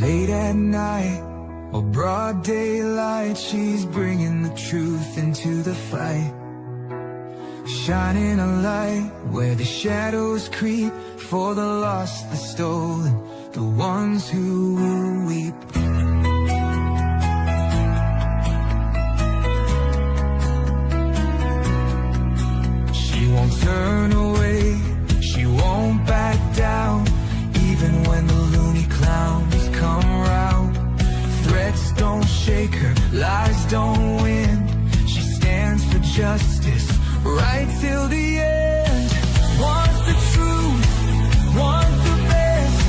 Late at night or broad daylight, she's bringing the truth into the fight, shining a light where the shadows creep, for the lost, the stolen, the ones who will weep. She won't turn away, she won't back down, even when the loony clowns come round. Threats don't shake her, lies don't win. She stands for justice right till the end. Want the truth, want the best,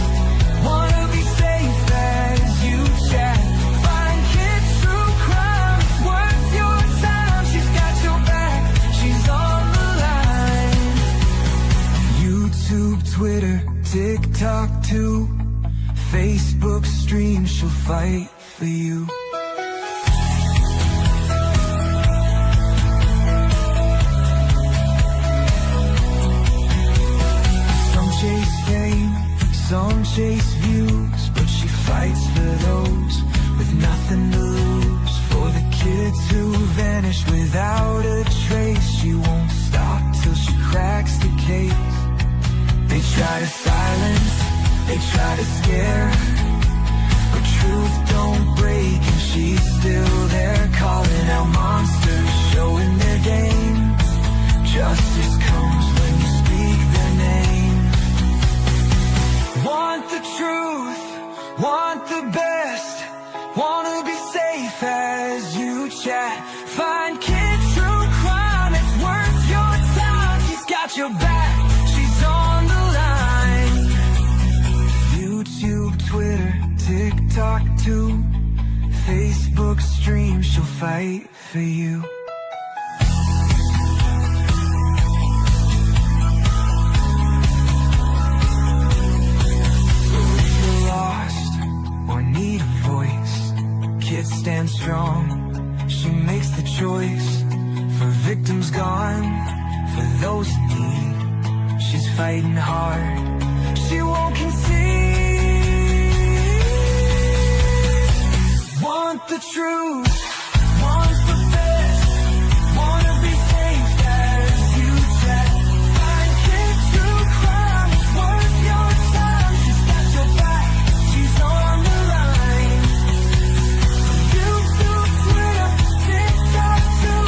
wanna be safe as you chat. Find kids true crime, it's worth your time. She's got your back, she's on the line. YouTube, Twitter, TikTok too, Facebook stream, she'll fight for you. Chase fame, some chase views, but she fights for those with nothing to lose. For the kids who vanish without a trace, she won't stop till she cracks the case. They try to silence, they try to scare, but truth don't break and she's still there, calling out monsters, showing their games. Justice comes when you speak their name. Want the truth, want the best, wanna be safe as you chat. Find kids true crime, it's worth your time. She's got your back, she's on the line. YouTube, Twitter, TikTok too, Facebook stream, she'll fight for you. Kids stand strong, she makes the choice. For victims gone, for those in need, she's fighting hard, she won't concede. Want the truth, want the best, wanna be safe as you chat. Find kids true crime, it's worth your time. She's got your back, she's on the line. YouTube, Twitter, TikTok too,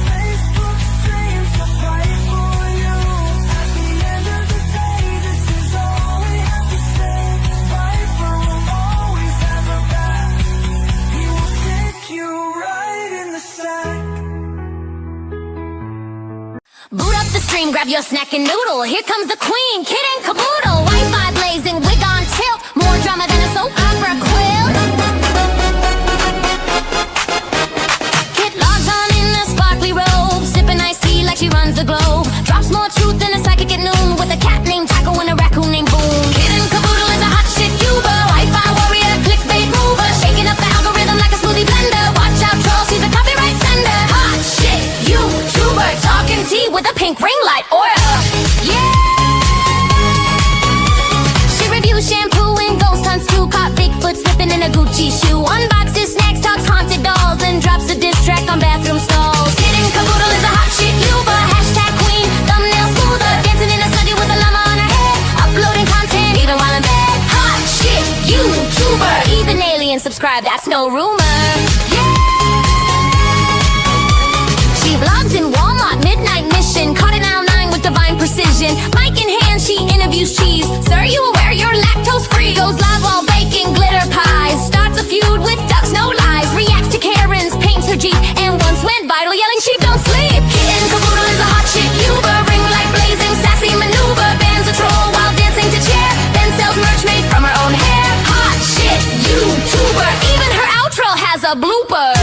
Facebook streams, she'll fight for you. At the end of the day, this is all we have to say. Viper will always have her back, he will pick you right in the sack. Boot up the stream, grab your snack and noodle. Here comes the queen, Kid and Caboodle. Wi-Fi blazing, wig on tilt, more drama than a soap opera quilt. Kid logs on in a sparkly robe, sipping iced tea like she runs the globe. Drops more truth than a psychic at noon, with a cat named Taco and a raccoon named Boom. Kid and Caboodle is a hot shit Cuba, Wi-Fi warrior, clickbait mover, shaking up the algorithm like a smoothie blender. Watch out, troll, she's a copyright sender. Hot shit YouTuber, talking tea with a pink ring light aura. Yeah. She reviews shampoo and ghost hunts too. Caught Bigfoot slipping in a Gucci shoe. Unboxes snacks, talks haunted dolls, and drops a diss track on bathroom stalls. Kid and Caboodle is a hot shit YouTuber, hashtag queen, thumbnail smoother, dancing in a study with a llama on her head, uploading content even while in bed. Hot shit YouTuber, even aliens subscribe, that's no rumor. Yeah. She vlogs in Walmart, midnight mission, caught in aisle 9 with divine precision. Mic in hand, she interviews cheese. Sir, you aware you're lactose free? Goes live while baking glitter pies. Starts a feud with ducks, no lies. Reacts to Karens, paints her Jeep, and once went viral yelling sheep don't sleep. Kid and Caboodle is a hot shit Uber, ring light blazing, sassy maneuver. Bans a troll while dancing to chair, then sells merch made from her own hair. Hot shit YouTuber, even her outro has a blooper.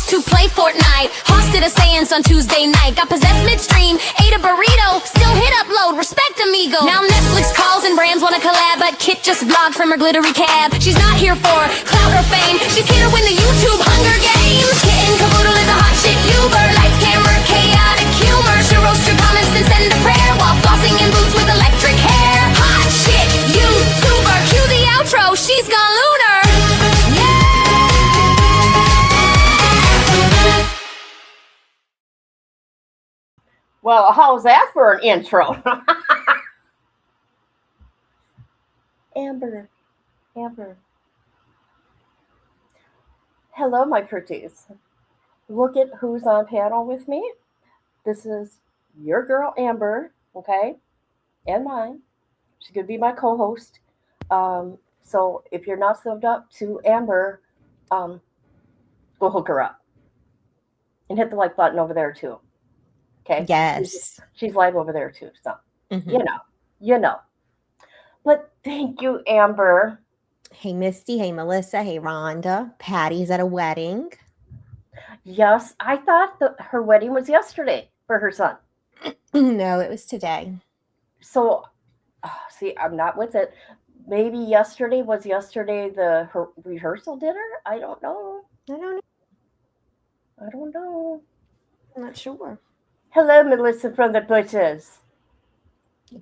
To play Fortnite, hosted a seance on Tuesday night. Got possessed midstream, ate a burrito, still hit upload, respect amigo. Now Netflix calls and brands wanna collab, but Kit just vlogged from her glittery cab. She's not here for clout or fame, she's here to win the YouTube Hunger Games. Kit and Caboodle is a hot shit Uber, lights, camera, chaotic humor. She'll roast your comments and send a prayer while flossing in boots with electric hair. Well, how's that for an intro? Amber, Amber. Hello, my pretties. Look at who's on panel with me. This is your girl, Amber, okay? And mine. She's going to be my co host. So if you're not subbed up to Amber, um, go hook her up and hit the like button over there, too. Okay? Yes. She's live over there, too. So, Mhm. you know. But thank you, Amber. Hey, Misty. Hey, Melissa. Hey, Rhonda. Patty's at a wedding. Yes, I thought that her wedding was yesterday for her son. No, it was today. So, see, I'm not with it. Maybe yesterday was the rehearsal dinner. I don't know. I don't know. I'm not sure. Hello, Melissa from the Bushes.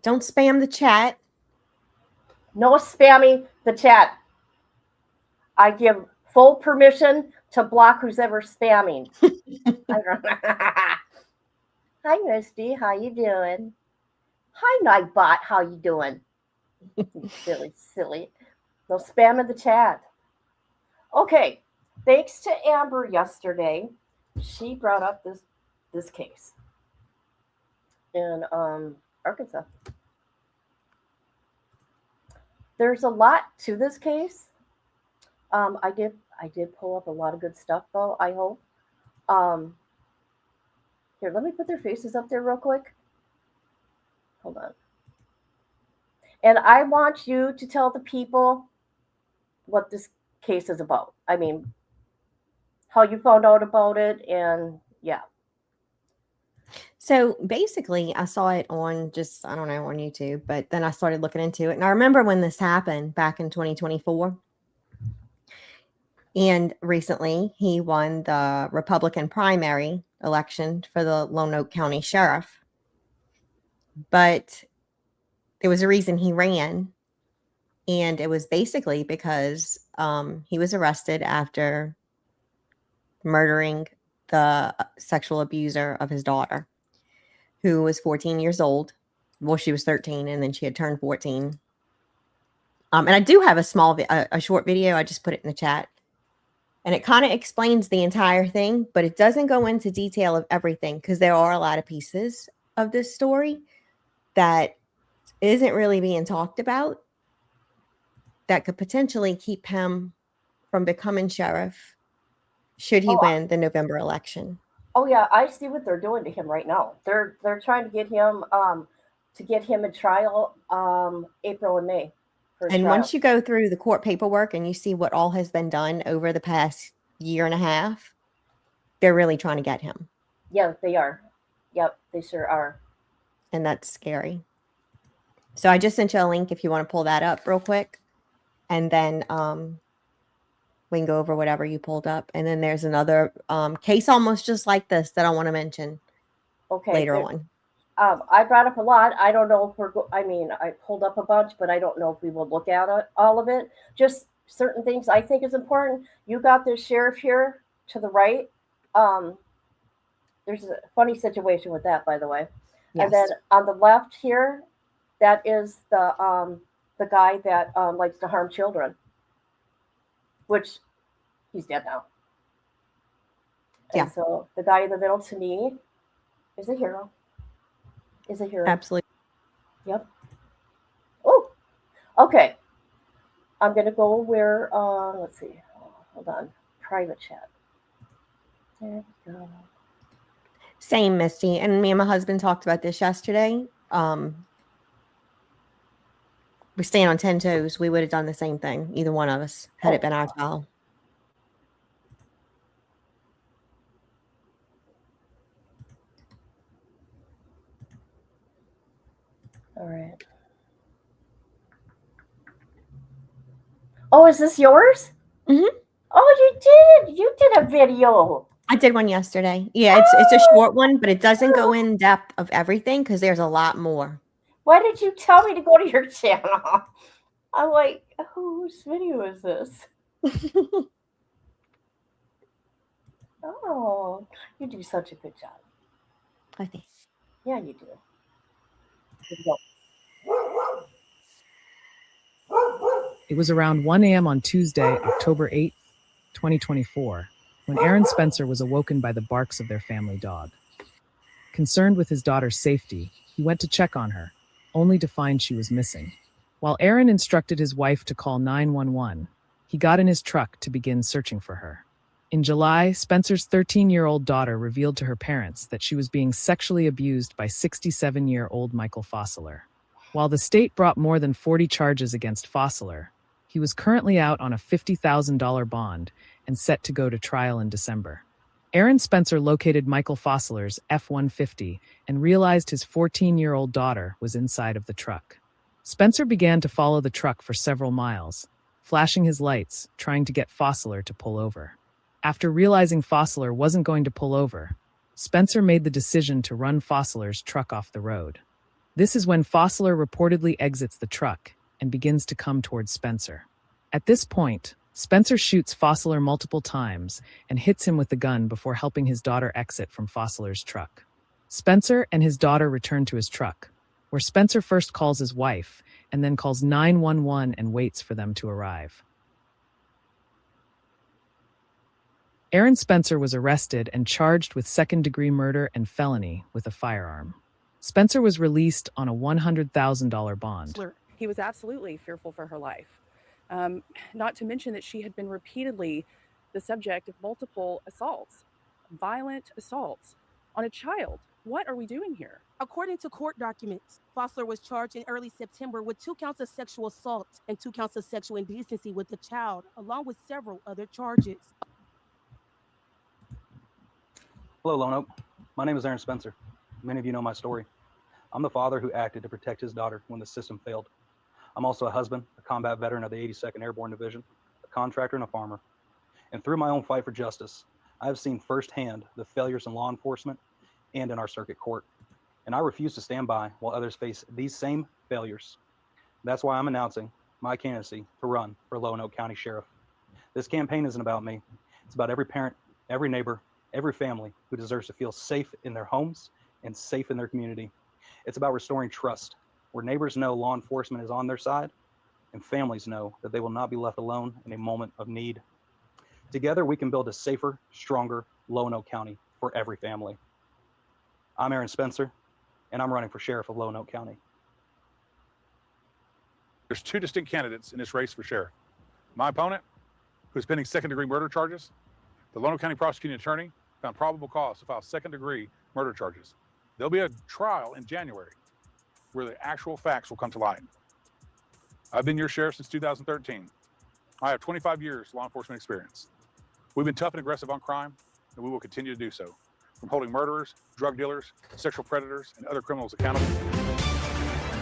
Don't spam the chat. No spamming the chat. I give full permission to block who's ever spamming. I don't know. Hi, Misty. How you doing? Hi, Nightbot. How you doing? You silly. No spam in the chat. Okay. Thanks to Amber yesterday, she brought up this case in Arkansas. There's a lot to this case. I did pull up a lot of good stuff though, I hope. Here, let me put their faces up there real quick. Hold on. And I want you to tell the people what this case is about. I mean, how you found out about it, and yeah. So basically, I saw it on I don't know, on YouTube, but then I started looking into it. And I remember when this happened back in 2024. And recently, he won the Republican primary election for the Lone Oak County Sheriff. But there was a reason he ran. And it was basically because he was arrested after murdering the sexual abuser of his daughter, who was 14 years old. Well, she was 13, and then she had turned 14. And I do have a short video. I just put it in the chat. And it kind of explains the entire thing, but it doesn't go into detail of everything because there are a lot of pieces of this story that isn't really being talked about that could potentially keep him from becoming sheriff should he win the November election. Oh yeah, I see what they're doing to him right now. They're trying to get him a trial April and May. And once you go through the court paperwork and you see what all has been done over the past year and a half, they're really trying to get him. Yeah, they are. Yep, they sure are. And that's scary. So I just sent you a link if you want to pull that up real quick. And then we can go over whatever you pulled up. And then there's another case almost just like this that I want to mention later on. I brought up a lot. I don't know if I pulled up a bunch, but I don't know if we will look at all of it. Just certain things I think is important. You got the sheriff here to the right. There's a funny situation with that, by the way. Yes. And then on the left here, that is the guy that likes to harm children, which he's dead now. And so the guy in the middle, to me, is a hero. Absolutely. Yep. Oh, okay. I'm going to go where, let's see. Hold on. Private chat. There we go. Same, Misty. And me and my husband talked about this yesterday. We're staying on 10 toes. We would have done the same thing. Either one of us had it been our child. All right. Oh, is this yours? Mm-hmm. Oh, you did a video. I did one yesterday. Yeah, it's a short one, but it doesn't go in depth of everything because there's a lot more. Why did you tell me to go to your channel? I'm like, whose video is this? Oh, you do such a good job. Okay. Yeah, you do. Here we go. It was around 1 a.m. on Tuesday, October 8, 2024, when Aaron Spencer was awoken by the barks of their family dog. Concerned with his daughter's safety, he went to check on her, only to find she was missing. While Aaron instructed his wife to call 911, he got in his truck to begin searching for her. In July, Spencer's 13-year-old daughter revealed to her parents that she was being sexually abused by 67-year-old Michael Fossler. While the state brought more than 40 charges against Fossler, he was currently out on a $50,000 bond and set to go to trial in December. Aaron Spencer located Michael Fossler's F-150 and realized his 14-year-old daughter was inside of the truck. Spencer began to follow the truck for several miles, flashing his lights, trying to get Fossler to pull over. After realizing Fossler wasn't going to pull over, Spencer made the decision to run Fossler's truck off the road. This is when Fossler reportedly exits the truck and begins to come towards Spencer. At this point, Spencer shoots Fossler multiple times and hits him with the gun before helping his daughter exit from Fossler's truck. Spencer and his daughter return to his truck, where Spencer first calls his wife and then calls 911 and waits for them to arrive. Aaron Spencer was arrested and charged with second-degree murder and felony with a firearm. Spencer was released on a $100,000 bond. He was absolutely fearful for her life. Not to mention that she had been repeatedly the subject of multiple assaults, violent assaults on a child. What are we doing here? According to court documents, Fossler was charged in early September with 2 counts of sexual assault and 2 counts of sexual indecency with the child, along with several other charges. Hello, Lone Oak. My name is Aaron Spencer. Many of you know my story. I'm the father who acted to protect his daughter when the system failed. I'm also a husband, a combat veteran of the 82nd Airborne Division, a contractor, and a farmer. And through my own fight for justice, I have seen firsthand the failures in law enforcement and in our circuit court. And I refuse to stand by while others face these same failures. That's why I'm announcing my candidacy to run for Lone Oak County Sheriff. This campaign isn't about me. It's about every parent, every neighbor, every family who deserves to feel safe in their homes and safe in their community. It's about restoring trust, where neighbors know law enforcement is on their side and families know that they will not be left alone in a moment of need. Together, we can build a safer, stronger Lone Oak County for every family. I'm Aaron Spencer, and I'm running for Sheriff of Lone Oak County. There's 2 distinct candidates in this race for sheriff. My opponent, who's pending second-degree murder charges. The Lone Oak County prosecuting attorney found probable cause to file second-degree murder charges. There'll be a trial in January where the actual facts will come to light. I've been your sheriff since 2013. I have 25 years law enforcement experience. We've been tough and aggressive on crime, and we will continue to do so, from holding murderers, drug dealers, sexual predators, and other criminals accountable.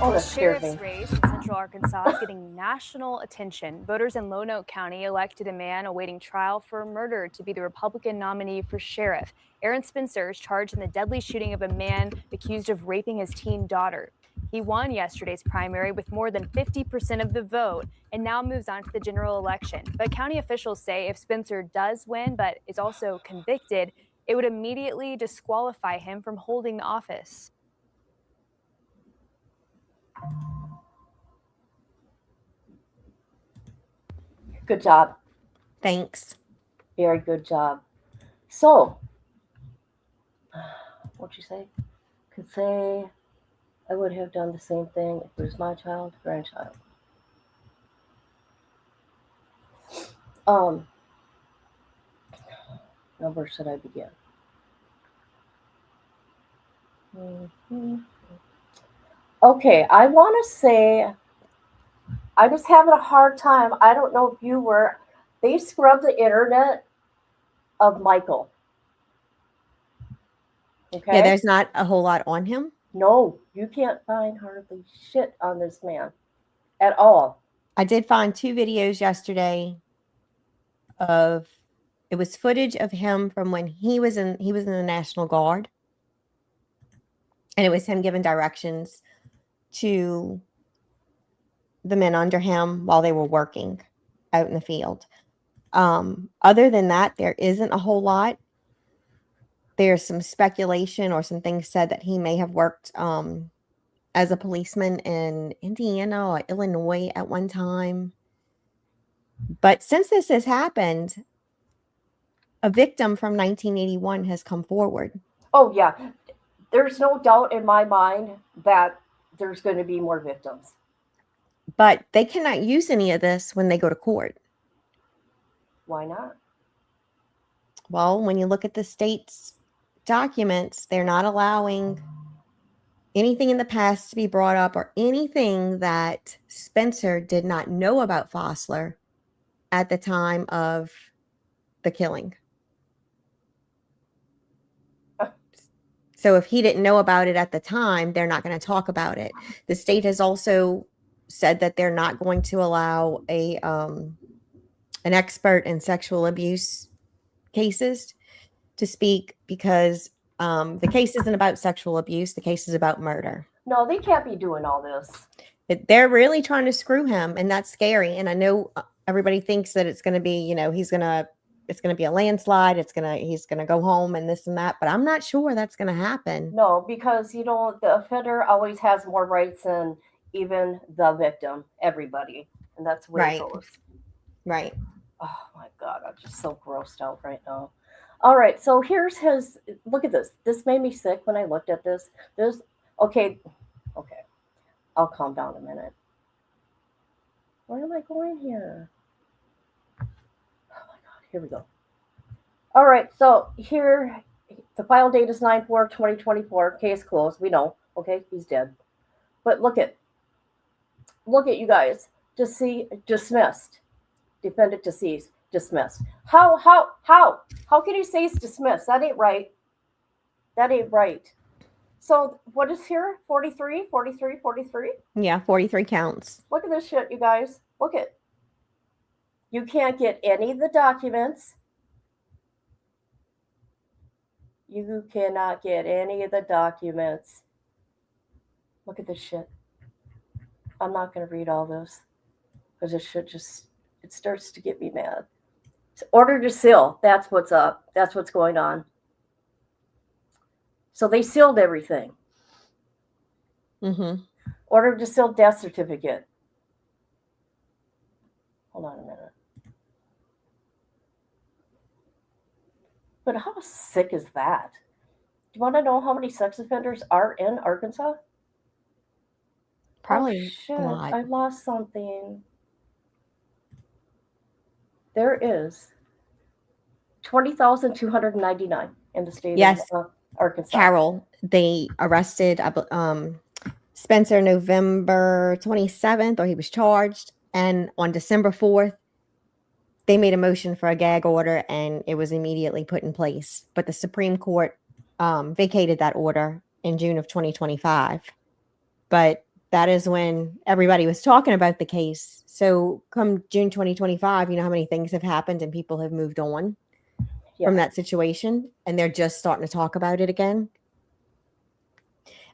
Oh, The that scares sheriff's me. race in Central Arkansas is getting national attention. Voters in Lone Oak County elected a man awaiting trial for murder to be the Republican nominee for sheriff. Aaron Spencer is charged in the deadly shooting of a man accused of raping his teen daughter. He won yesterday's primary with more than 50% of the vote and now moves on to the general election. But county officials say if Spencer does win but is also convicted, it would immediately disqualify him from holding office. Good job. Thanks. Very good job. So, what'd you say? Could say I would have done the same thing if it was my child, grandchild. Now where should I begin? Okay, I want to say I was having a hard time. I don't know if you were. They scrubbed the internet of Michael. Okay. Yeah, there's not a whole lot on him. No, you can't find hardly shit on this man at all. I did find 2 videos yesterday of it was footage of him from when he was in the National Guard. And it was him giving directions to the men under him while they were working out in the field. Other than that, there isn't a whole lot. there's some speculation or some things said that he may have worked as a policeman in Indiana or Illinois at one time. But since this has happened, a victim from 1981 has come forward. Oh, yeah. There's no doubt in my mind that there's going to be more victims. But they cannot use any of this when they go to court. Why not? Well, when you look at the state's documents, they're not allowing anything in the past to be brought up or anything that Spencer did not know about Fossler at the time of the killing. So if he didn't know about it at the time, they're not going to talk about it. The state has also said that they're not going to allow an expert in sexual abuse cases to speak because the case isn't about sexual abuse. The case is about murder. No, they can't be doing all this. They're really trying to screw him, and that's scary. And I know everybody thinks that it's going to be, it's going to be a landslide. He's going to go home and this and that, but I'm not sure that's going to happen. No, because, the offender always has more rights than even the victim, everybody. And that's the way it goes. Right. Oh, my God. I'm just so grossed out right now. All right. So here's his, look at this. This made me sick when I looked at this. Okay. I'll calm down a minute. Where am I going here? Oh, my God. Here we go. All right. So here, the file date is 9/4/2024. Case closed. We know. Okay. He's dead. But look at you guys. Dismissed. Defendant deceased. Dismissed. How can you say it's dismissed? That ain't right. So what is here? 43? Yeah, 43 counts. Look at this shit, you guys. Look at. You can't get any of the documents. You cannot get any of the documents. Look at this shit. I'm not going to read all this because it starts to get me mad. It's order to seal. That's what's up. That's what's going on. So they sealed everything. Mm-hmm. Order to seal death certificate. Hold on a minute. But how sick is that? Do you want to know how many sex offenders are in Arkansas? Probably Oh, shit. a lot. I lost something. There is 20,299 in the state of Arkansas. Carol, they arrested Spencer November 27th, or he was charged. And on December 4th, they made a motion for a gag order and it was immediately put in place. But the Supreme Court vacated that order in June of 2025. But that is when everybody was talking about the case. So come June 2025, you know how many things have happened and people have moved on from that situation, and they're just starting to talk about it again.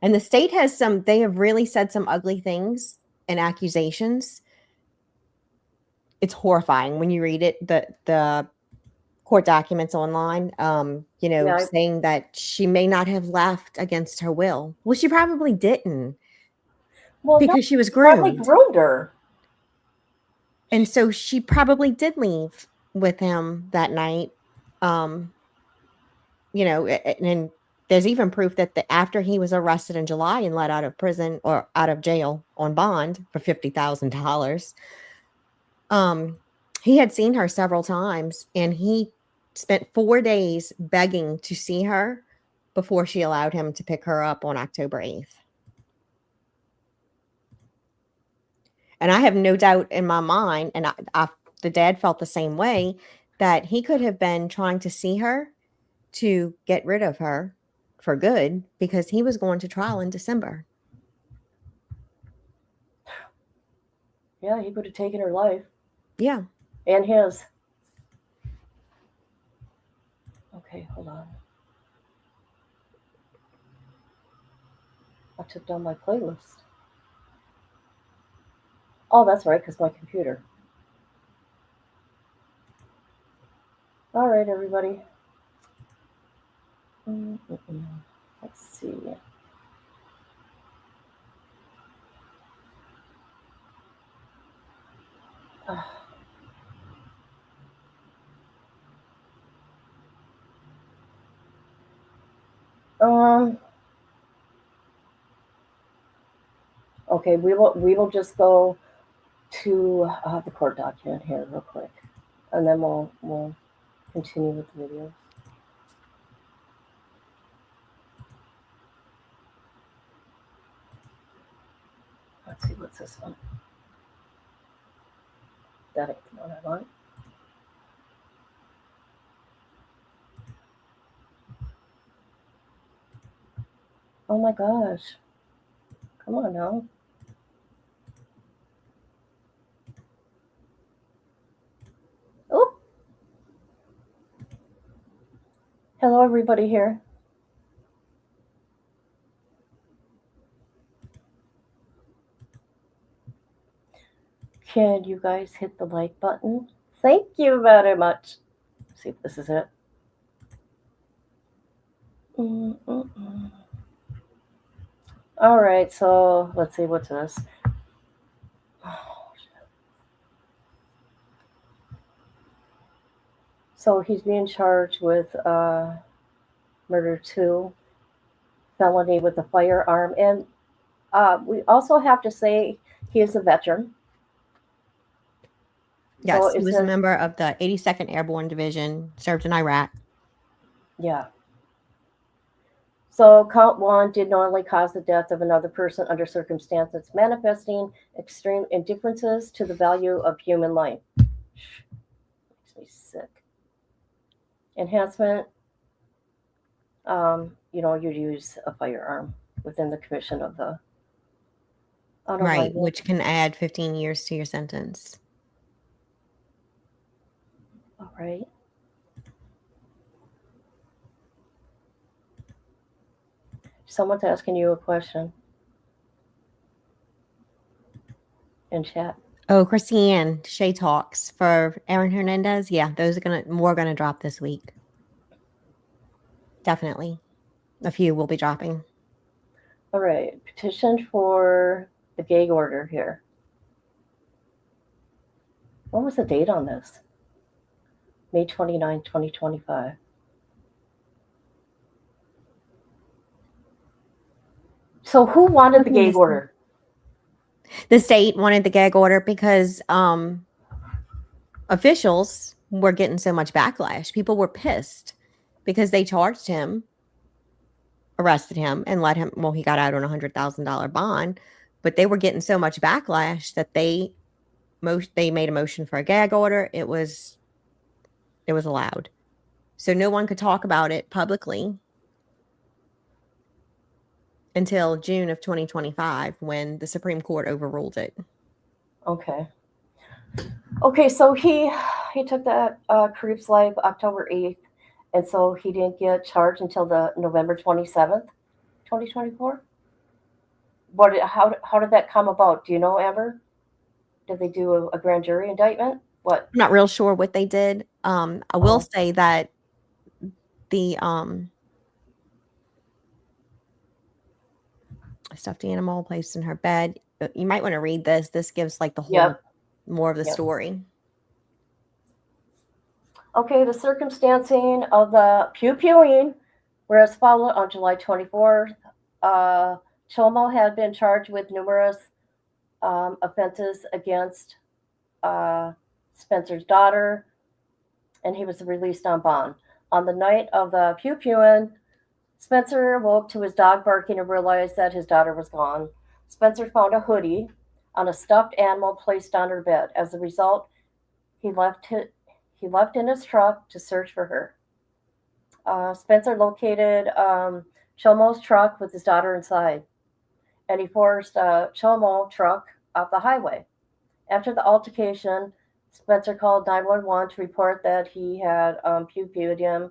And the state has they have really said some ugly things and accusations. It's horrifying when you read it, the court documents online, saying that she may not have left against her will. Well, she probably didn't. Well, because she was probably groomed. groomed her. And so she probably did leave with him that night. And there's even proof that after he was arrested in July and let out of prison or out of jail on bond for $50,000, he had seen her several times, and he spent 4 days begging to see her before she allowed him to pick her up on October 8th. And I have no doubt in my mind, and the dad felt the same way, that he could have been trying to see her to get rid of her for good because he was going to trial in December. Yeah, he could have taken her life. Yeah. And his. Okay, hold on. I took down my playlist. Oh, that's right, because my computer. All right, everybody. Let's see. Okay, we will just go to the court document here real quick, and then we'll continue with the video. Let's see, what's this one? That ain't the one I want. Oh my gosh. Come on now. Oh. Hello, everybody here. Can you guys hit the like button? Thank you very much. Let's see if this is it. All right, so let's see, what's this? So he's being charged with murder 2, felony with a firearm, and we also have to say he is a veteran. Yes, So he it was a says- member of the 82nd Airborne Division, served in Iraq. Yeah. So count 1 did knowingly cause the death of another person under circumstances manifesting extreme indifferences to the value of human life. Makes me sick. Enhancement. You use a firearm within the commission of the Right, which can add 15 years to your sentence. All right. Someone's asking you a question in chat. Oh, Christiane, Shay Talks for Aaron Hernandez. Yeah, those are more gonna drop this week. Definitely. A few will be dropping. All right. Petition for the gag order here. What was the date on this? May 29, 2025. So who wanted the gag order? The state wanted the gag order because officials were getting so much backlash. People were pissed because they charged him, arrested him, and let him. Well, he got out on $100,000 bond, but they were getting so much backlash that they made a motion for a gag order. It was allowed, so no one could talk about it publicly until June of 2025 when the Supreme Court overruled it. Okay. So he took that creep's life October 8th, and so he didn't get charged until the November 27th, 2024. How did that come about? Do you know, Amber? Did they do a grand jury indictment? What? I'm not real sure what they did. I will say that the stuffed animal placed in her bed. You might want to read this. This gives like the whole more of the story. Okay, the circumstancing of the pew-pewing, whereas followed on July 24th, Chomo had been charged with numerous offenses against Spencer's daughter, and he was released on bond. On the night of the pew-pewing, Spencer woke to his dog barking and realized that his daughter was gone. Spencer found a hoodie on a stuffed animal placed on her bed. As a result, he left in his truck to search for her. Spencer located Chomo's truck with his daughter inside, and he forced Chomo truck off the highway. After the altercation, Spencer called 911 to report that he had pew-pewed him,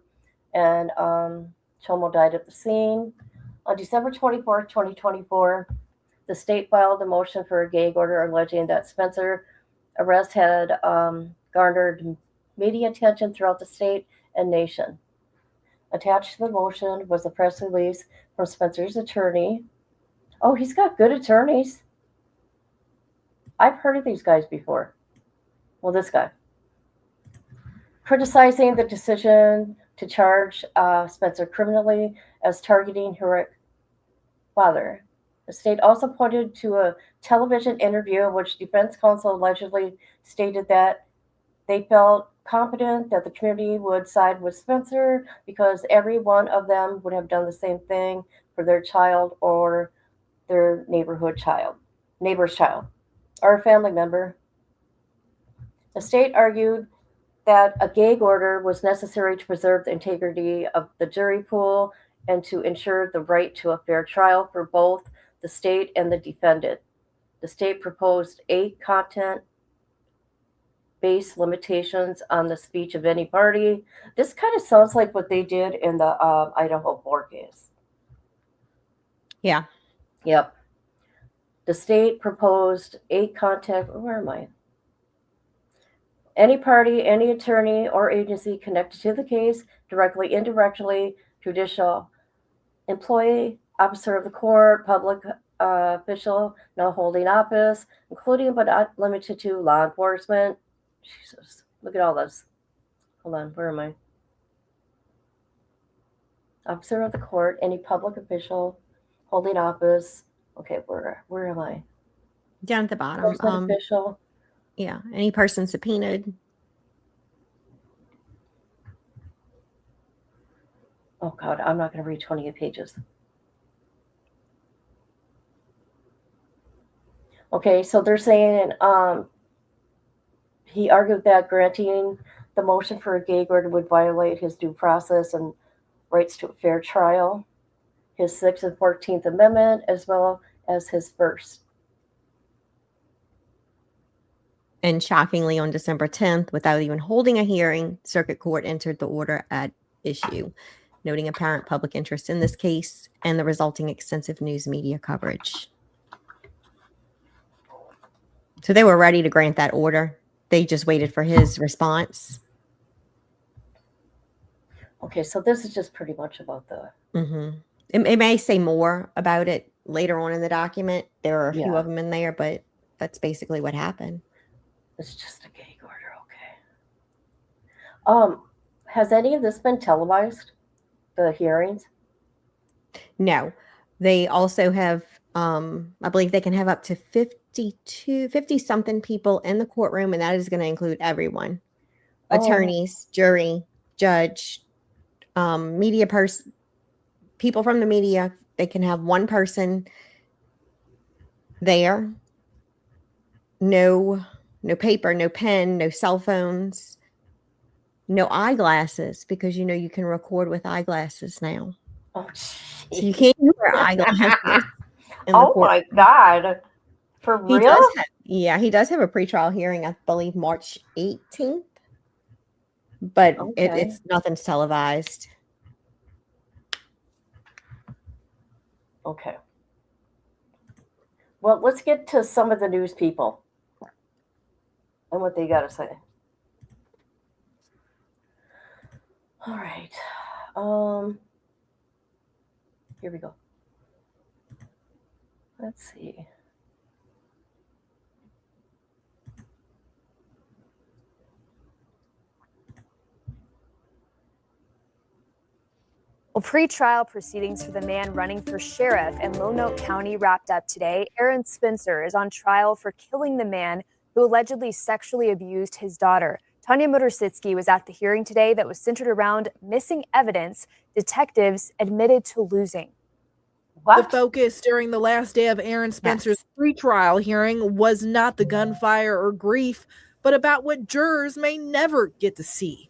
and Chomo died at the scene. On December 24th, 2024, the state filed a motion for a gag order alleging that Spencer's arrest had garnered media attention throughout the state and nation. Attached to the motion was a press release from Spencer's attorney. Oh, he's got good attorneys. I've heard of these guys before. Well, this guy. Criticizing the decision to charge Spencer criminally as targeting her father. The state also pointed to a television interview in which defense counsel allegedly stated that they felt confident that the community would side with Spencer because every one of them would have done the same thing for their child or their neighbor's child, or a family member. The state argued that a gag order was necessary to preserve the integrity of the jury pool and to ensure the right to a fair trial for both the state and the defendant. The state proposed 8 content-based limitations on the speech of any party. This kind of sounds like what they did in the Idaho 4 case. Yeah. Yep. The state proposed 8 where am I? Any party, any attorney or agency connected to the case, directly, indirectly, judicial employee, officer of the court, public official, no holding office, including but not limited to law enforcement. Jesus, look at all this. Hold on, where am I? Officer of the court, any public official, holding office. Okay, where am I? Down at the bottom. Enforcement official. Yeah, any person subpoenaed. Oh God, I'm not going to read 28 pages. Okay, so they're saying he argued that granting the motion for a gag order would violate his due process and rights to a fair trial, his 6th and 14th Amendment, as well as his first. And shockingly, on December 10th, without even holding a hearing, Circuit Court entered the order at issue, noting apparent public interest in this case and the resulting extensive news media coverage. So they were ready to grant that order. They just waited for his response. Okay, so this is just pretty much about the... Mm-hmm. It may say more about it later on in the document. There are a few of them in there, but that's basically what happened. It's just a gag order, okay. Has any of this been televised? The hearings? No. They also have, I believe they can have up to 50-something people in the courtroom, and that is going to include everyone. Attorneys, jury, judge, media person, people from the media. They can have one person there. No paper, no pen, no cell phones, no eyeglasses, because you can record with eyeglasses now. Oh, so you can't wear eyeglasses. Oh my God. For real? He does have a pretrial hearing, I believe March 18th. But it's nothing's televised. Okay. Well, let's get to some of the news people and what they got to say. All right. Here we go. Let's see. Well, pre-trial proceedings for the man running for sheriff in Lonoke County wrapped up today. Aaron Spencer is on trial for killing the man who allegedly sexually abused his daughter. Tanya Motorsitsky was at the hearing today that was centered around missing evidence detectives admitted to losing. The focus during the last day of Aaron Spencer's pre-trial hearing was not the gunfire or grief, but about what jurors may never get to see.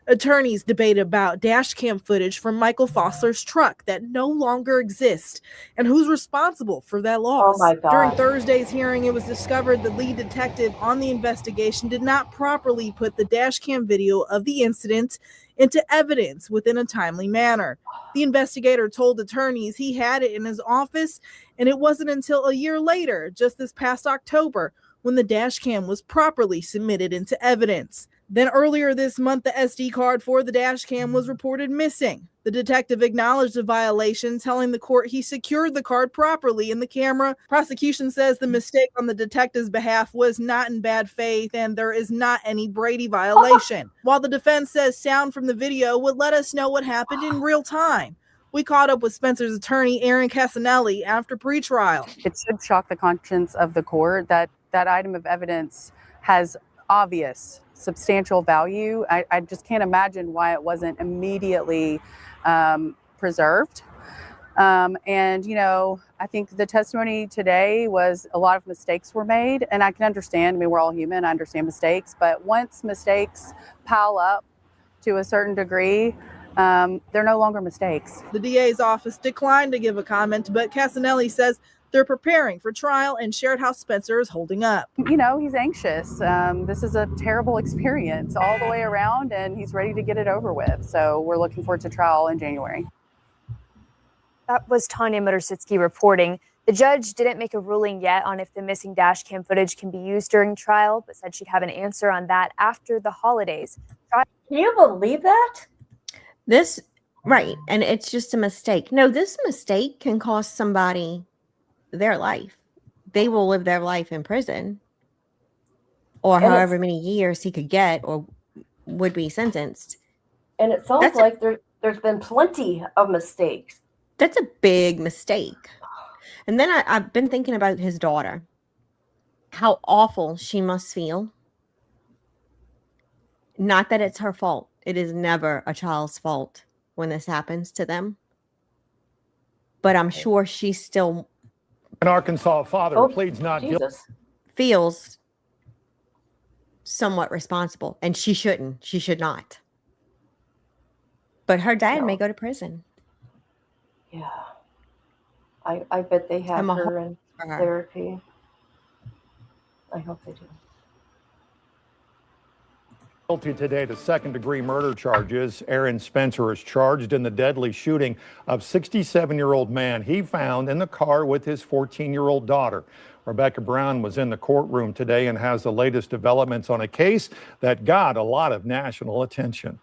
Attorneys debated about dash cam footage from Michael Fossler's truck that no longer exists and who's responsible for that loss. Oh my God. During Thursday's hearing, it was discovered the lead detective on the investigation did not properly put the dash cam video of the incident into evidence within a timely manner. The investigator told attorneys he had it in his office, and it wasn't until a year later, just this past October, when the dash cam was properly submitted into evidence. Then earlier this month, the SD card for the dash cam was reported missing. The detective acknowledged the violation, telling the court he secured the card properly in the camera. Prosecution says the mistake on the detective's behalf was not in bad faith and there is not any Brady violation. While the defense says sound from the video would let us know what happened in real time. We caught up with Spencer's attorney, Aaron Casanelli, after pretrial. It should shock the conscience of the court that that item of evidence has obvious, substantial value. I just can't imagine why it wasn't immediately preserved. And, you know, I think the testimony today was a lot of mistakes were made, and I can understand. I mean, we're all human. I understand mistakes, but once mistakes pile up to a certain degree, they're no longer mistakes. The DA's office declined to give a comment, but Casanelli says they're preparing for trial and shared how Spencer is holding up. You know, he's anxious. This is a terrible experience all the way around, and he's ready to get it over with. So we're looking forward to trial in January. That was Tanya Motorsitsky reporting. The judge didn't make a ruling yet on if the missing dash cam footage can be used during trial, but said she'd have an answer on that after the holidays. Can you believe that? Right. And it's just a mistake. No, this mistake can cost somebody their life. They will live their life in prison or And however many years he could get or would be sentenced. And it sounds like there's been plenty of mistakes. That's a big mistake. And then I've been thinking about his daughter, how awful she must feel. Not that it's her fault. It is never a child's fault when this happens to them. But I'm sure she still An Arkansas father pleads not guilty. feels somewhat responsible, and she shouldn't. She should not. But her dad may go to prison. Yeah. I bet they have I'm a her in hope for her. therapy. I hope they do. Guilty today to second-degree murder charges. Aaron Spencer is charged in the deadly shooting of 67-year-old man he found in the car with his 14-year-old daughter. Rebecca Brown was in the courtroom today and has the latest developments on a case that got a lot of national attention.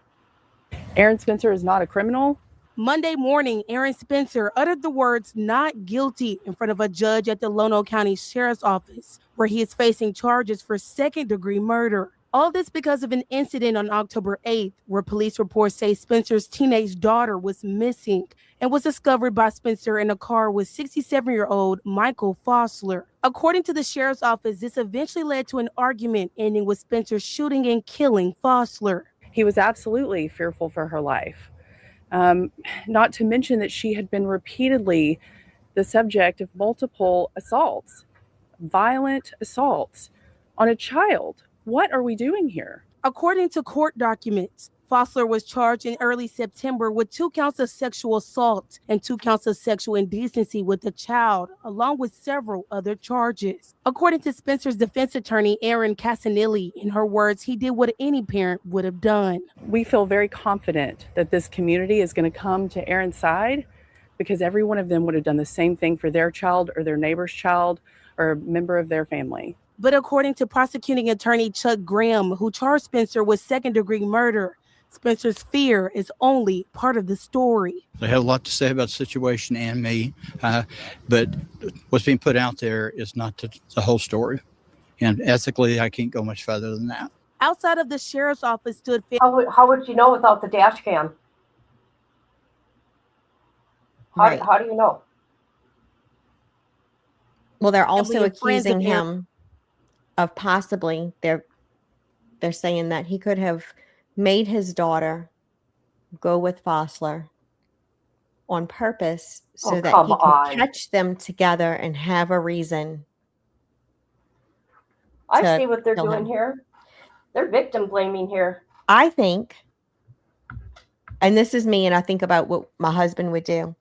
Aaron Spencer is not a criminal. Monday morning, Aaron Spencer uttered the words "not guilty" in front of a judge at the Lonoke County Sheriff's Office, where he is facing charges for second-degree murder. All this because of an incident on October 8th, where police reports say Spencer's teenage daughter was missing and was discovered by Spencer in a car with 67-year-old Michael Fossler. According to the sheriff's office, this eventually led to an argument ending with Spencer shooting and killing Fossler. He was absolutely fearful for her life. Not to mention that she had been repeatedly the subject of multiple assaults, violent assaults on a child. What are we doing here? According to court documents, Fossler was charged in early September with 2 counts of sexual assault and 2 counts of sexual indecency with a child, along with several other charges. According to Spencer's defense attorney, Aaron Casanelli, in her words, he did what any parent would have done. We feel very confident that this community is going to come to Aaron's side because every one of them would have done the same thing for their child or their neighbor's child or a member of their family. But according to prosecuting attorney Chuck Graham, who charged Spencer with second-degree murder, Spencer's fear is only part of the story. They have a lot to say about the situation and me, but what's being put out there is not the whole story. And ethically, I can't go much further than that. Outside of the sheriff's office stood... How would you know without the dash cam? How do you know? Well, they're also Emily and friends of accusing him of possibly, they're saying that he could have made his daughter go with Fossler on purpose so that he could catch them together and have a reason. I see what they're doing here. They're victim blaming here. I think, and this is me, and I think about what my husband would do.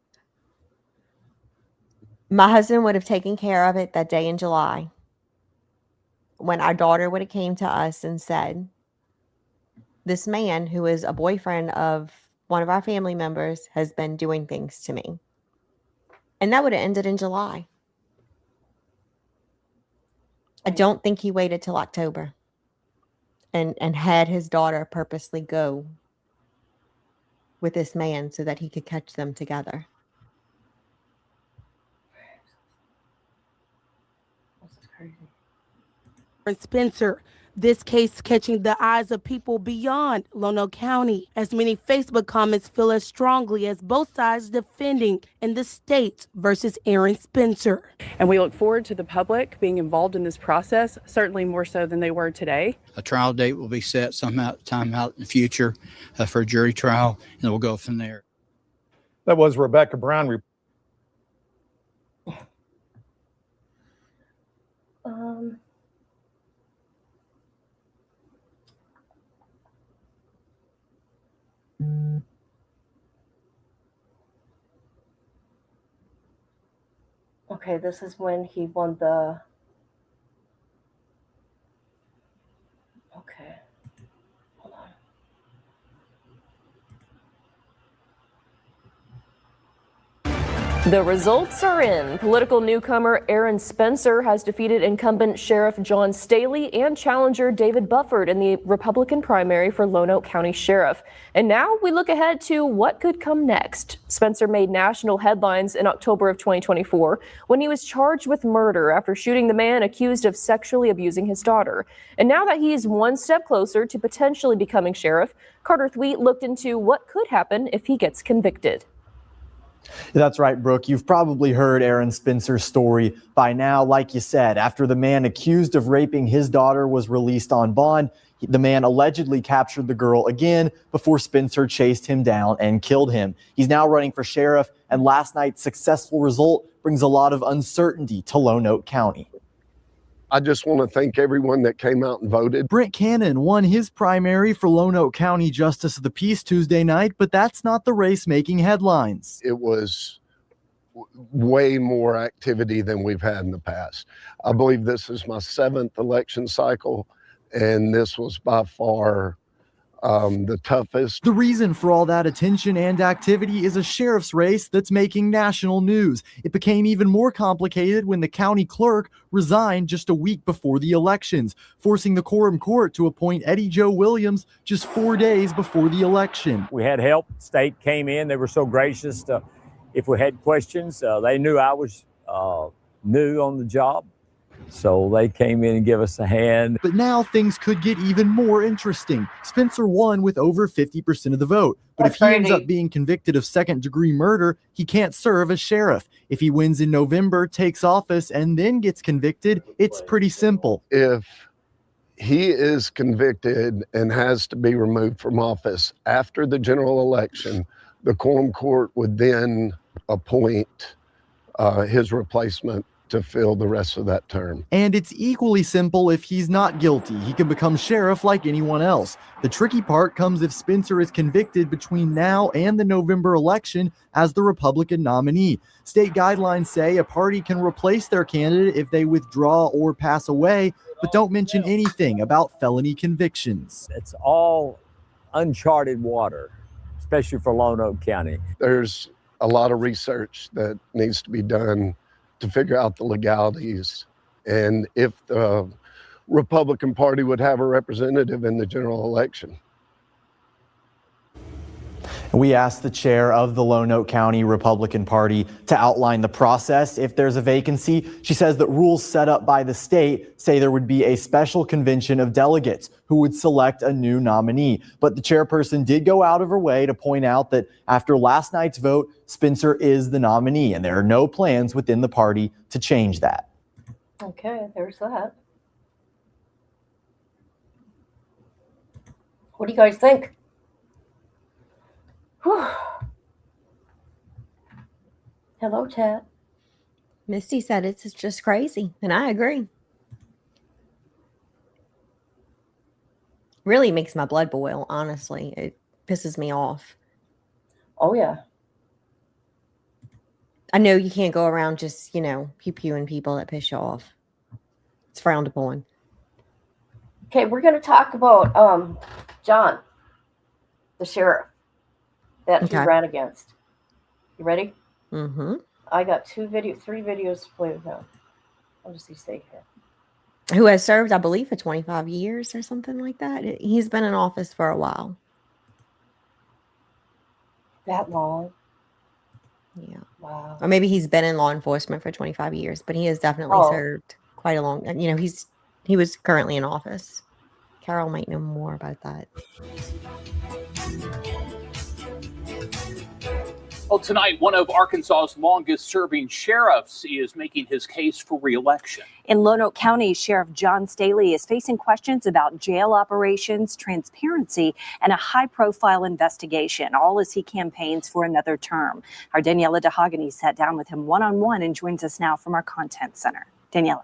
My husband would have taken care of it that day in July when our daughter would have came to us and said, this man who is a boyfriend of one of our family members has been doing things to me. And that would have ended in July. I don't think he waited till October and had his daughter purposely go with this man so that he could catch them together. This is crazy. Spencer. This case catching the eyes of people beyond Lonoke County, as many Facebook comments feel as strongly as both sides defending in the state versus Aaron Spencer. And we look forward to the public being involved in this process, certainly more so than they were today. A trial date will be set time out in the future for a jury trial, and we'll go from there. That was Rebecca Brown. Okay, this is when he won the. Okay, hold on. The results are in. Political newcomer Aaron Spencer has defeated incumbent Sheriff John Staley and challenger David Bufford in the Republican primary for Lonoke County Sheriff. And now we look ahead to what could come next. Spencer made national headlines in October of 2024 when he was charged with murder after shooting the man accused of sexually abusing his daughter. And now that he's one step closer to potentially becoming sheriff, Carter Thweet looked into what could happen if he gets convicted. That's right, Brooke. You've probably heard Aaron Spencer's story by now. Like you said, after the man accused of raping his daughter was released on bond, the man allegedly captured the girl again before Spencer chased him down and killed him. He's now running for sheriff, and last night's successful result brings a lot of uncertainty to Lonoke County. I just want to thank everyone that came out and voted. Brent Cannon won his primary for Lonoke County Justice of the Peace Tuesday night, but that's not the race making headlines. It was way more activity than we've had in the past. I believe this is my 7th election cycle, and this was by far the toughest. The reason for all that attention and activity is a sheriff's race that's making national news. It became even more complicated when the county clerk resigned just a week before the elections, forcing the quorum court to appoint Eddie Joe Williams just 4 days before the election. We had help. State came in. They were so gracious to, if we had questions, they knew I was new on the job. So they came in and gave us a hand. But now things could get even more interesting. Spencer won with over 50% of the vote. But if he ends up being convicted of second-degree murder, he can't serve as sheriff. If he wins in November, takes office, and then gets convicted, it's pretty simple. If he is convicted and has to be removed from office after the general election, the quorum court would then appoint his replacement to fill the rest of that term. And it's equally simple if he's not guilty. He can become sheriff like anyone else. The tricky part comes if Spencer is convicted between now and the November election as the Republican nominee. State guidelines say a party can replace their candidate if they withdraw or pass away, but don't mention anything about felony convictions. It's all uncharted water, especially for Lonoke County. There's a lot of research that needs to be done to figure out the legalities and if the Republican Party would have a representative in the general election. We asked the chair of the Lonoke County Republican Party to outline the process if there's a vacancy. She says that rules set up by the state say there would be a special convention of delegates who would select a new nominee. But the chairperson did go out of her way to point out that after last night's vote, Spencer is the nominee, and there are no plans within the party to change that. Okay, there's that. What do you guys think? Whew. Hello, chat. Misty said it's just crazy, and I agree. Really makes my blood boil, honestly. It pisses me off. Oh, yeah. I know you can't go around just, pew-pewing people that piss you off. It's frowned upon. Okay, we're going to talk about John, the sheriff that he ran against. You ready? Mm-hmm. I got 3 videos to play with him. I'll just see here. Who has served, I believe, for 25 years or something like that. He's been in office for a while. That long? Yeah. Wow. Or maybe he's been in law enforcement for 25 years, but he has definitely Oh. served quite a long. You know, he was currently in office. Carol might know more about that. Well, tonight, one of Arkansas's longest-serving sheriffs is making his case for re-election. In Lonoke County, Sheriff John Staley is facing questions about jail operations, transparency, and a high-profile investigation, all as he campaigns for another term. Our Daniela DeHogany sat down with him one-on-one and joins us now from our content center. Daniela.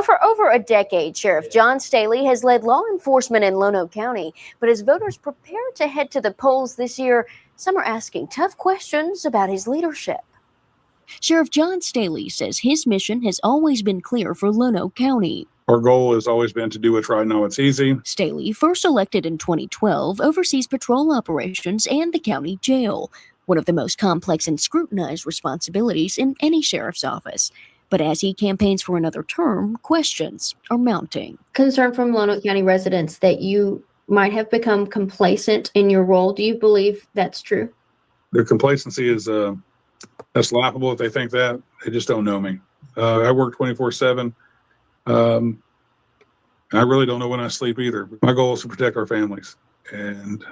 For over a decade, Sheriff John Staley has led law enforcement in Lonoke County. But as voters prepare to head to the polls this year, some are asking tough questions about his leadership. Sheriff John Staley says his mission has always been clear for Lonoke County. Our goal has always been to do what's right. Now it's easy. Staley, first elected in 2012, oversees patrol operations and the county jail, one of the most complex and scrutinized responsibilities in any sheriff's office. But as he campaigns for another term, questions are mounting. Concern from Lonoke County residents that you might have become complacent in your role. Do you believe that's true? Their complacency is that's laughable if they think that. They just don't know me. I work 24/7. I really don't know when I sleep either. My goal is to protect our families, and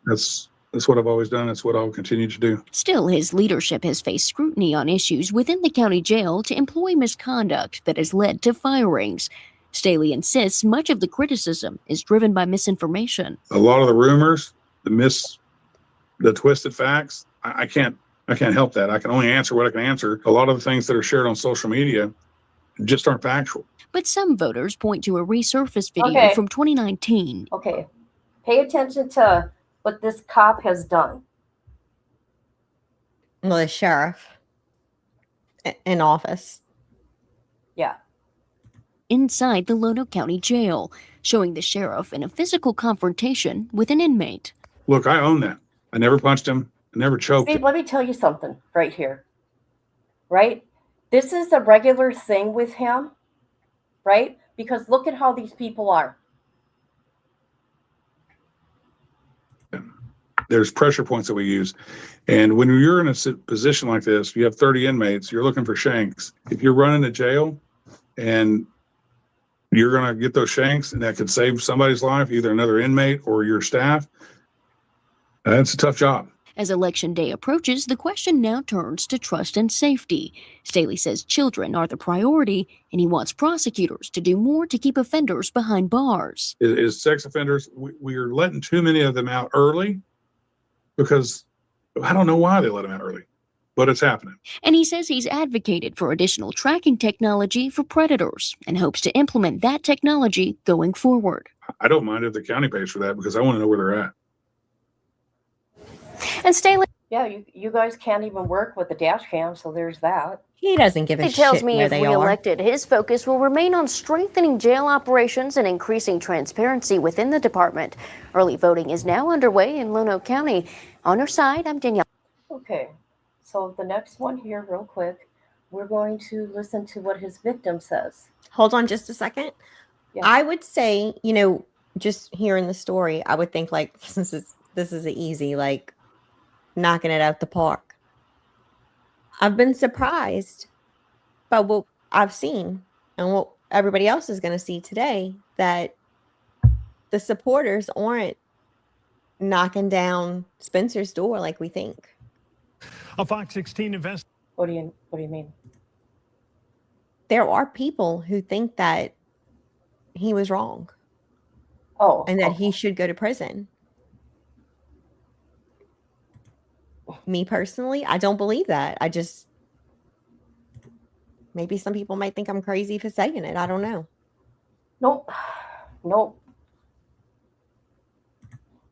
that's what I've always done. It's what I'll continue to do. Still, his leadership has faced scrutiny on issues within the county jail to employee misconduct that has led to firings. Staley insists much of the criticism is driven by misinformation. A lot of the rumors, the twisted facts, I can't help that. I can only answer what I can answer. A lot of the things that are shared on social media just aren't factual. But some voters point to a resurfaced video from 2019. Okay. Pay attention to what this cop has done. Well, the sheriff in office. Yeah. Inside the Lonoke County Jail, showing the sheriff in a physical confrontation with an inmate. Look, I own that. I never punched him. I never choked Steve, him. let me tell you something right here. Right? This is a regular thing with him. Right? Because look at how these people are. There's pressure points that we use. And when you're in a position like this, you have 30 inmates, you're looking for shanks. If you're running a jail and you're going to get those shanks and that could save somebody's life, either another inmate or your staff, that's a tough job. As Election Day approaches, the question now turns to trust and safety. Staley says children are the priority, and he wants prosecutors to do more to keep offenders behind bars. Is sex offenders, we are letting too many of them out early because I don't know why they let them out early, but it's happening. And he says he's advocated for additional tracking technology for predators and hopes to implement that technology going forward. I don't mind if the county pays for that because I want to know where they're at. And Staley, Yeah, you guys can't even work with the dash cam, so there's that. He doesn't give a he tells shit me where if they are. reelected, his focus will remain on strengthening jail operations and increasing transparency within the department. Early voting is now underway in Lonoke County. On our side, I'm Danielle. Okay, so the next one here, real quick, we're going to listen to what his victim says. Hold on just a second. Yeah. I would say, you know, just hearing the story, I would think like this is an easy, like knocking it out the park. I've been surprised by what I've seen and what everybody else is going to see today, that the supporters aren't knocking down Spencer's door like we think. A Fox 16 investor. What do you mean? There are people who think that he was wrong. Oh, and that he should go to prison. Me personally, I don't believe that. I just, maybe some people might think I'm crazy for saying it. I don't know. Nope.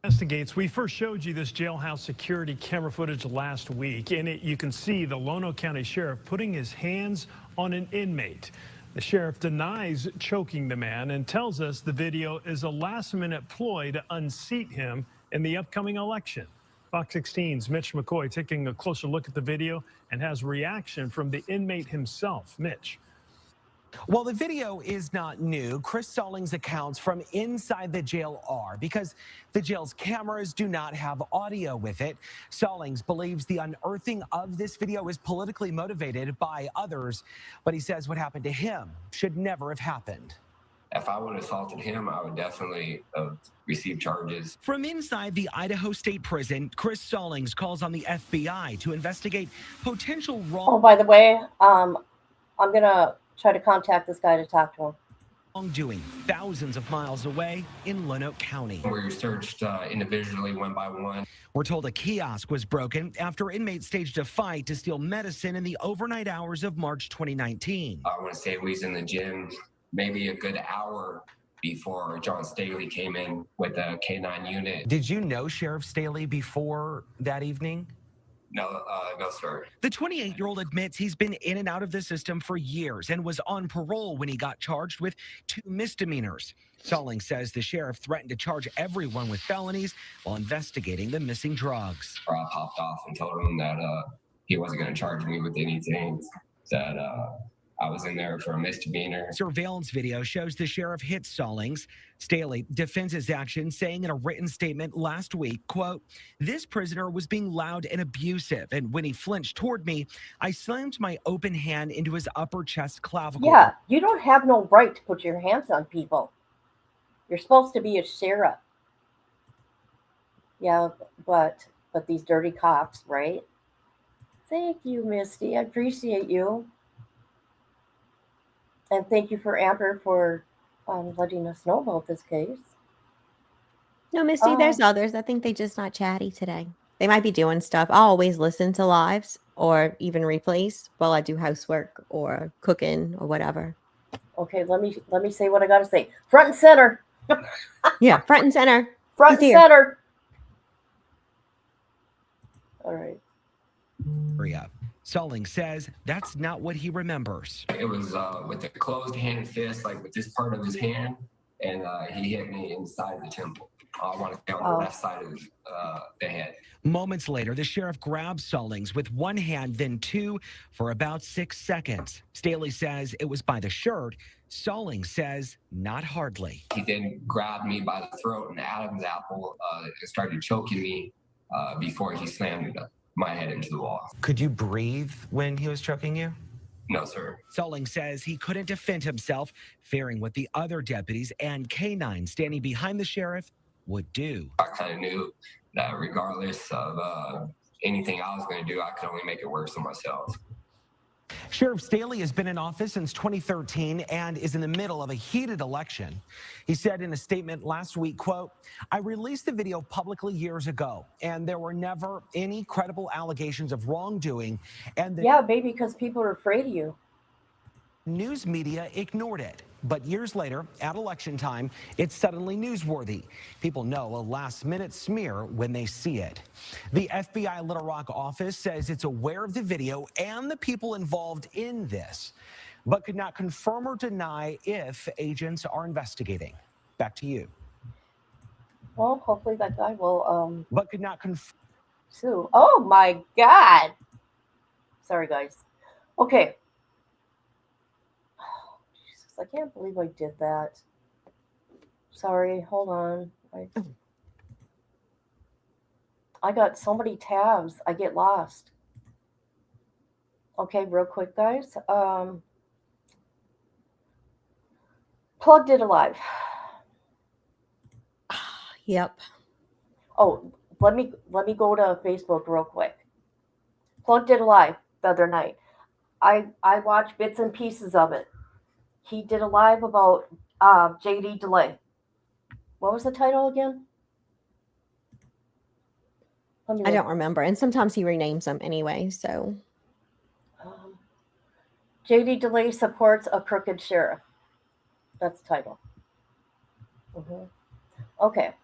Investigates. We first showed you this jailhouse security camera footage last week. In it, you can see the Lonoke County Sheriff putting his hands on an inmate. The sheriff denies choking the man and tells us the video is a last-minute ploy to unseat him in the upcoming election. Fox 16's Mitch McCoy taking a closer look at the video and has reaction from the inmate himself. Mitch. Well, the video is not new. Chris Stallings' accounts from inside the jail are, because the jail's cameras do not have audio with it. Stallings believes the unearthing of this video is politically motivated by others, but he says what happened to him should never have happened. If I would have assaulted him, I would definitely have received charges. From inside the Idaho State Prison, Chris Stallings calls on the FBI to investigate potential Oh, by the way, I'm gonna try to contact this guy to talk to him. wrongdoing thousands of miles away in Lonoke County. We were searched individually one by one. We're told a kiosk was broken after inmates staged a fight to steal medicine in the overnight hours of March 2019. I want to say we was in the gym maybe a good hour before John Staley came in with a K-9 unit. Did you know Sheriff Staley before that evening? No, no, sir. The 28-year-old admits he's been in and out of the system for years and was on parole when he got charged with 2 misdemeanors. Stallings says the sheriff threatened to charge everyone with felonies while investigating the missing drugs. I popped off and told him that he wasn't going to charge me with anything, that I was in there for a misdemeanor. Surveillance video shows the sheriff hit Stallings. Staley defends his action, saying in a written statement last week, quote, "This prisoner was being loud and abusive, and when he flinched toward me, I slammed my open hand into his upper chest clavicle." Yeah, you don't have no right to put your hands on people. You're supposed to be a sheriff. Yeah, but these dirty cops, right? Thank you, Misty. I appreciate you. And thank you for Amber for letting us know about this case. No, Misty, there's others. I think they just not chatty today. They might be doing stuff. I always listen to lives or even replays while I do housework or cooking or whatever. Okay, let me say what I gotta say. Front and center. Yeah, front and center. Front and He's here. center. All right. Area. Stallings says that's not what he remembers. It was with a closed hand fist, like with this part of his hand, and he hit me inside the temple. I want to say on the left side of the head. Moments later, the sheriff grabs Stallings with one hand, then two, for about 6 seconds. Staley says it was by the shirt. Stallings says not hardly. He then grabbed me by the throat and Adam's apple and started choking me before he slammed my head into the wall. Could you breathe when he was choking you? No, sir. Stallings says he couldn't defend himself, fearing what the other deputies and K-9 standing behind the sheriff would do. I kind of knew that regardless of anything I was going to do, I could only make it worse for myself. Sheriff Staley has been in office since 2013 and is in the middle of a heated election. He said in a statement last week, quote, "I released the video publicly years ago, and there were never any credible allegations of wrongdoing, and the Yeah, maybe because people are afraid of you. news media ignored it. But years later, at election time, it's suddenly newsworthy. People know a last-minute smear when they see it." The FBI Little Rock office says it's aware of the video and the people involved in this, but could not confirm or deny if agents are investigating. Back to you. Well, hopefully that guy will But could not confirm. sue. Oh my God. Sorry, guys. Okay. I can't believe I did that. Sorry, hold on. I got so many tabs, I get lost. Okay, real quick, guys. Plugged It Alive. Yep. Oh, let me go to Facebook real quick. Plugged It Alive the other night. I watched bits and pieces of it. He did a live about JD DeLay. What was the title again? I don't remember. And sometimes he renames them anyway. So JD DeLay supports a crooked sheriff. That's the title. Okay.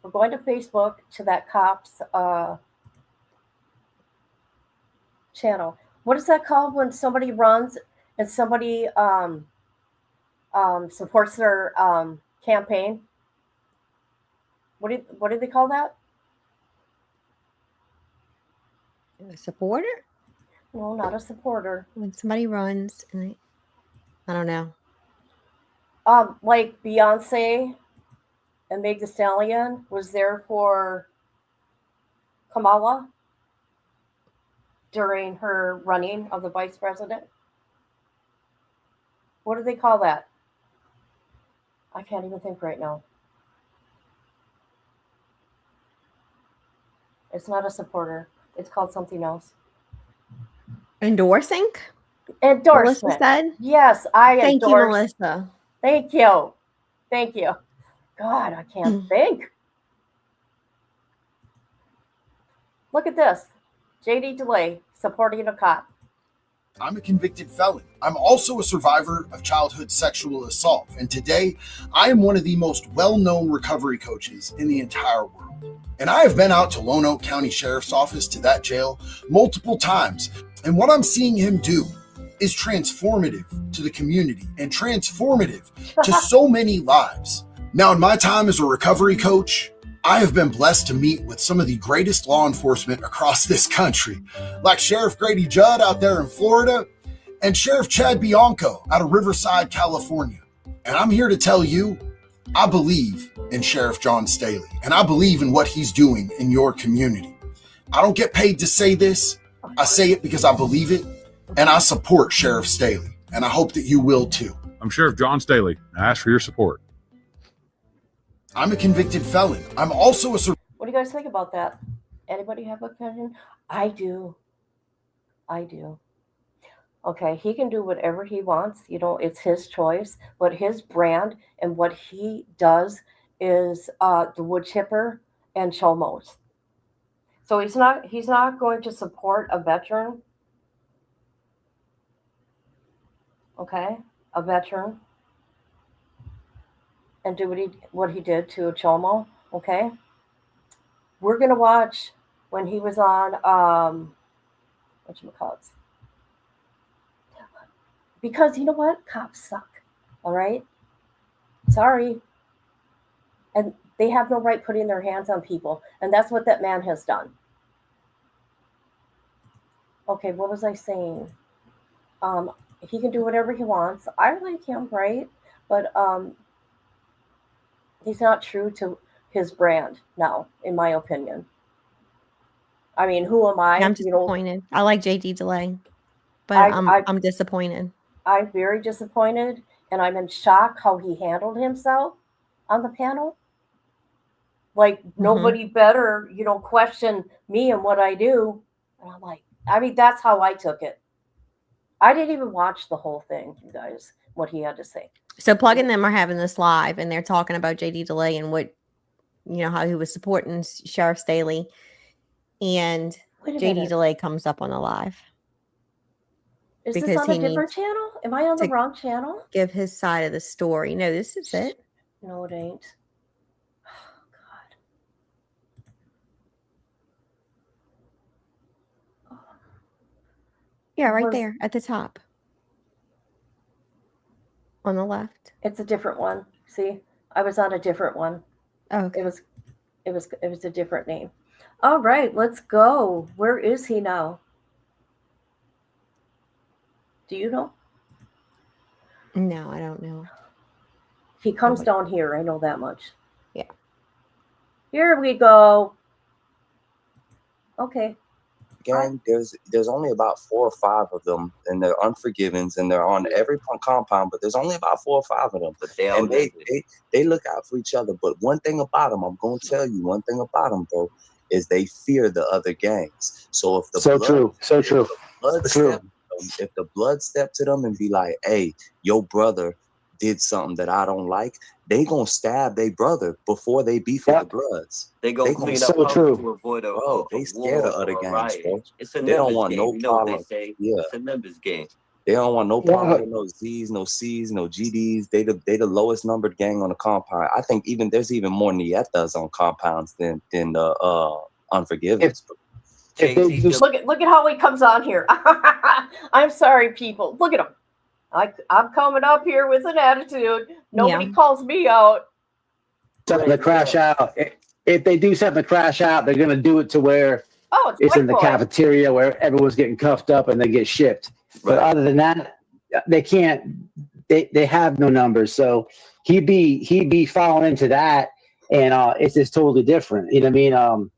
We're going to Facebook to that cop's channel. What is that called when somebody runs and somebody supports their campaign? What do they call that? A supporter? No, not a supporter. When somebody runs and I don't know. Like Beyonce and Meg Thee Stallion was there for Kamala during her running of the vice president. What do they call that? I can't even think right now. It's not a supporter. It's called something else. Endorsing? Endorsement. Melissa said? Yes, I Thank you, endorse. Melissa. Thank you. Thank you. God, I can't think. Look at this. JD DeLay supporting a cop. I'm a convicted felon. I'm also a survivor of childhood sexual assault. And today, I am one of the most well-known recovery coaches in the entire world. And I have been out to Lone Oak County Sheriff's Office, to that jail, multiple times. And what I'm seeing him do is transformative to the community and transformative to so many lives. Now, in my time as a recovery coach, I have been blessed to meet with some of the greatest law enforcement across this country, like Sheriff Grady Judd out there in Florida and Sheriff Chad Bianco out of Riverside, California. And I'm here to tell you, I believe in Sheriff John Staley, and I believe in what he's doing in your community. I don't get paid to say this. I say it because I believe it, and I support Sheriff Staley, and I hope that you will too. I'm Sheriff John Staley. I ask for your support. I'm a convicted felon. I'm also a... What do you guys think about that? Anybody have an opinion? I do. Okay, he can do whatever he wants. You know, it's his choice. But his brand and what he does is the wood chipper and chomos. So he's not going to support a veteran. Okay, a veteran. And do what he did to a chomo. Okay. We're gonna watch when he was on whatchamacallits. Because you know what? Cops suck. All right. Sorry. And they have no right putting their hands on people. And that's what that man has done. Okay, what was I saying? He can do whatever he wants. I like him, right? But he's not true to his brand now, in my opinion. I mean, who am I? I'm disappointed. I like JD DeLay, but I'm disappointed. I'm very disappointed, and I'm in shock how he handled himself on the panel. Like nobody better, question me and what I do. And I'm like, I mean, that's how I took it. I didn't even watch the whole thing, you guys, what he had to say. So Plug and them are having this live, and they're talking about JD DeLay and what, how he was supporting Sheriff Staley. And JD DeLay comes up on the live. Is this on a different channel? Am I on the wrong channel? Give his side of the story. No, this is it. No, it ain't. Oh, God. Yeah, right there at the top. On the left. It's a different one. See, I was on a different one. Oh, okay. It was a different name. All right, let's go. Where is he now? Do you know? No, I don't know. He comes down here. I know that much. Yeah. Here we go. Okay. Again, there's only about 4 or 5 of them, and they're Unforgivens, and they're on every compound, but there's only about 4 or 5 of them. But they look out for each other. But one thing about them, I'm gonna tell you one thing about them, bro, is they fear the other gangs. So if the if the blood step to them and be like, hey, your brother did something that I don't like, they gonna stab their brother before they beef with the Bloods. They gonna clean up to avoid a they scared of other gangs, bro. It's a they don't numbers want game. no You know what problem. they say? Yeah, It's a numbers game. they don't want no problem with no Z's, no C's, no GDs. They the lowest numbered gang on the compound. I think there's even more Nietas on compounds than the Unforgivens. Look at how he comes on here. I'm sorry, people. Look at him. I'm coming up here with an attitude. Nobody calls me out. Something to crash out. If they do something to crash out, they're going to do it to where Oh, it's white in the boy. cafeteria where everyone's getting cuffed up and they get shipped. But other than that, they can't. They have no numbers. So he'd be falling into that, and it's just totally different. You know what I mean?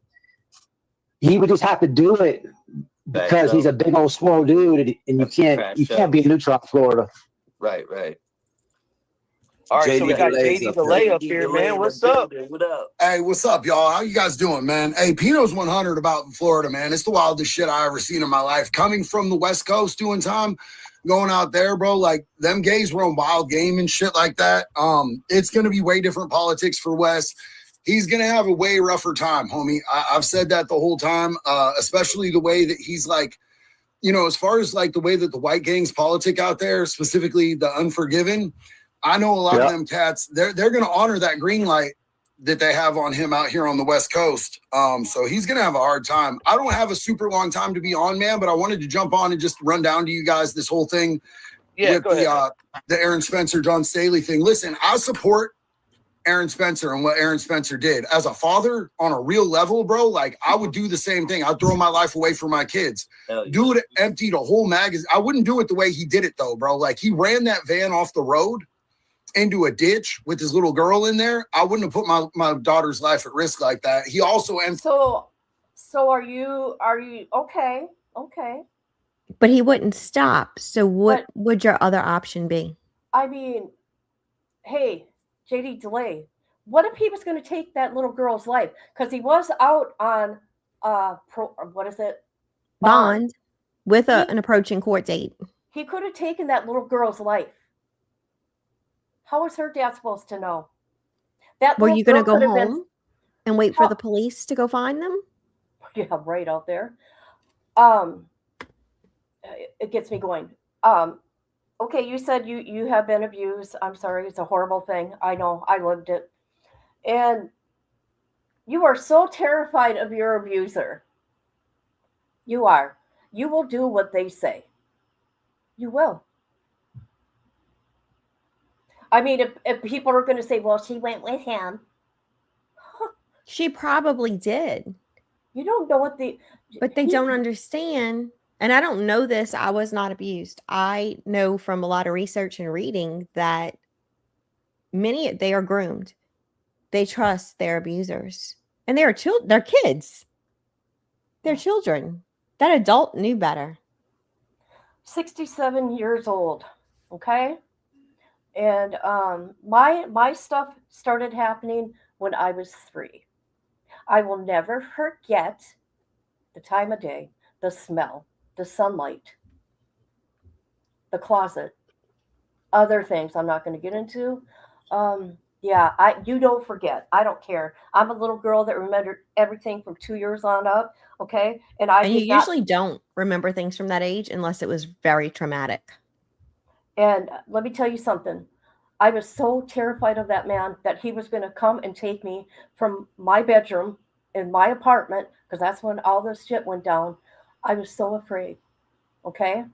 He would just have to do it because he's a big old swole dude, and you can't be neutral in Florida. Right. All right, so we got JD Delay up here, man. What's up? What up? Hey, what's up, y'all? How you guys doing, man? Hey, Pino's 100 about Florida, man. It's the wildest shit I ever seen in my life. Coming from the West Coast, doing time, going out there, bro. Like, them gays run wild game and shit like that. It's gonna be way different politics for Wes. He's gonna have a way rougher time, homie. I've said that the whole time, especially the way that he's like, you know, as far as like the way that the white gangs politic out there, specifically the Unforgiven. I know a lot of them cats, they're going to honor that green light that they have on him out here on the West Coast. So he's going to have a hard time. I don't have a super long time to be on, man, but I wanted to jump on and just run down to you guys this whole thing with the Aaron Spencer, John Staley thing. Listen, I support Aaron Spencer and what Aaron Spencer did. As a father on a real level, bro, like I would do the same thing. I'd throw my life away for my kids. Dude emptied a whole magazine. I wouldn't do it the way he did it though, bro. Like he ran that van off the road into a ditch with his little girl in there. I wouldn't have put my daughter's life at risk like that. He also So are you okay? But he wouldn't stop. So what would your other option be? I mean, hey, JD Delay, what if he was going to take that little girl's life? Because he was out on what is it? Bond with an approaching court date. He could have taken that little girl's life. How was her dad supposed to know? Were you going to go home and wait for the police to go find them? Yeah, right out there. It gets me going. Okay, you said you have been abused. I'm sorry, it's a horrible thing. I know, I lived it. And you are so terrified of your abuser. You are. You will do what they say. You will. I mean, if people are going to say, well, she went with him. She probably did. You don't know but they don't understand. And I don't know this. I was not abused. I know from a lot of research and reading that they are groomed. They trust their abusers. And they're kids. They're children. That adult knew better. 67 years old. Okay. And my stuff started happening when I was 3. I will never forget the time of day, the smell, the sunlight, the closet, other things I'm not going to get into. You don't forget. I don't care. I'm a little girl that remembered everything from 2 years on up. Okay. And you usually don't remember things from that age unless it was very traumatic. And let me tell you something. I was so terrified of that man that he was going to come and take me from my bedroom in my apartment, because that's when all this shit went down. I was so afraid. Okay.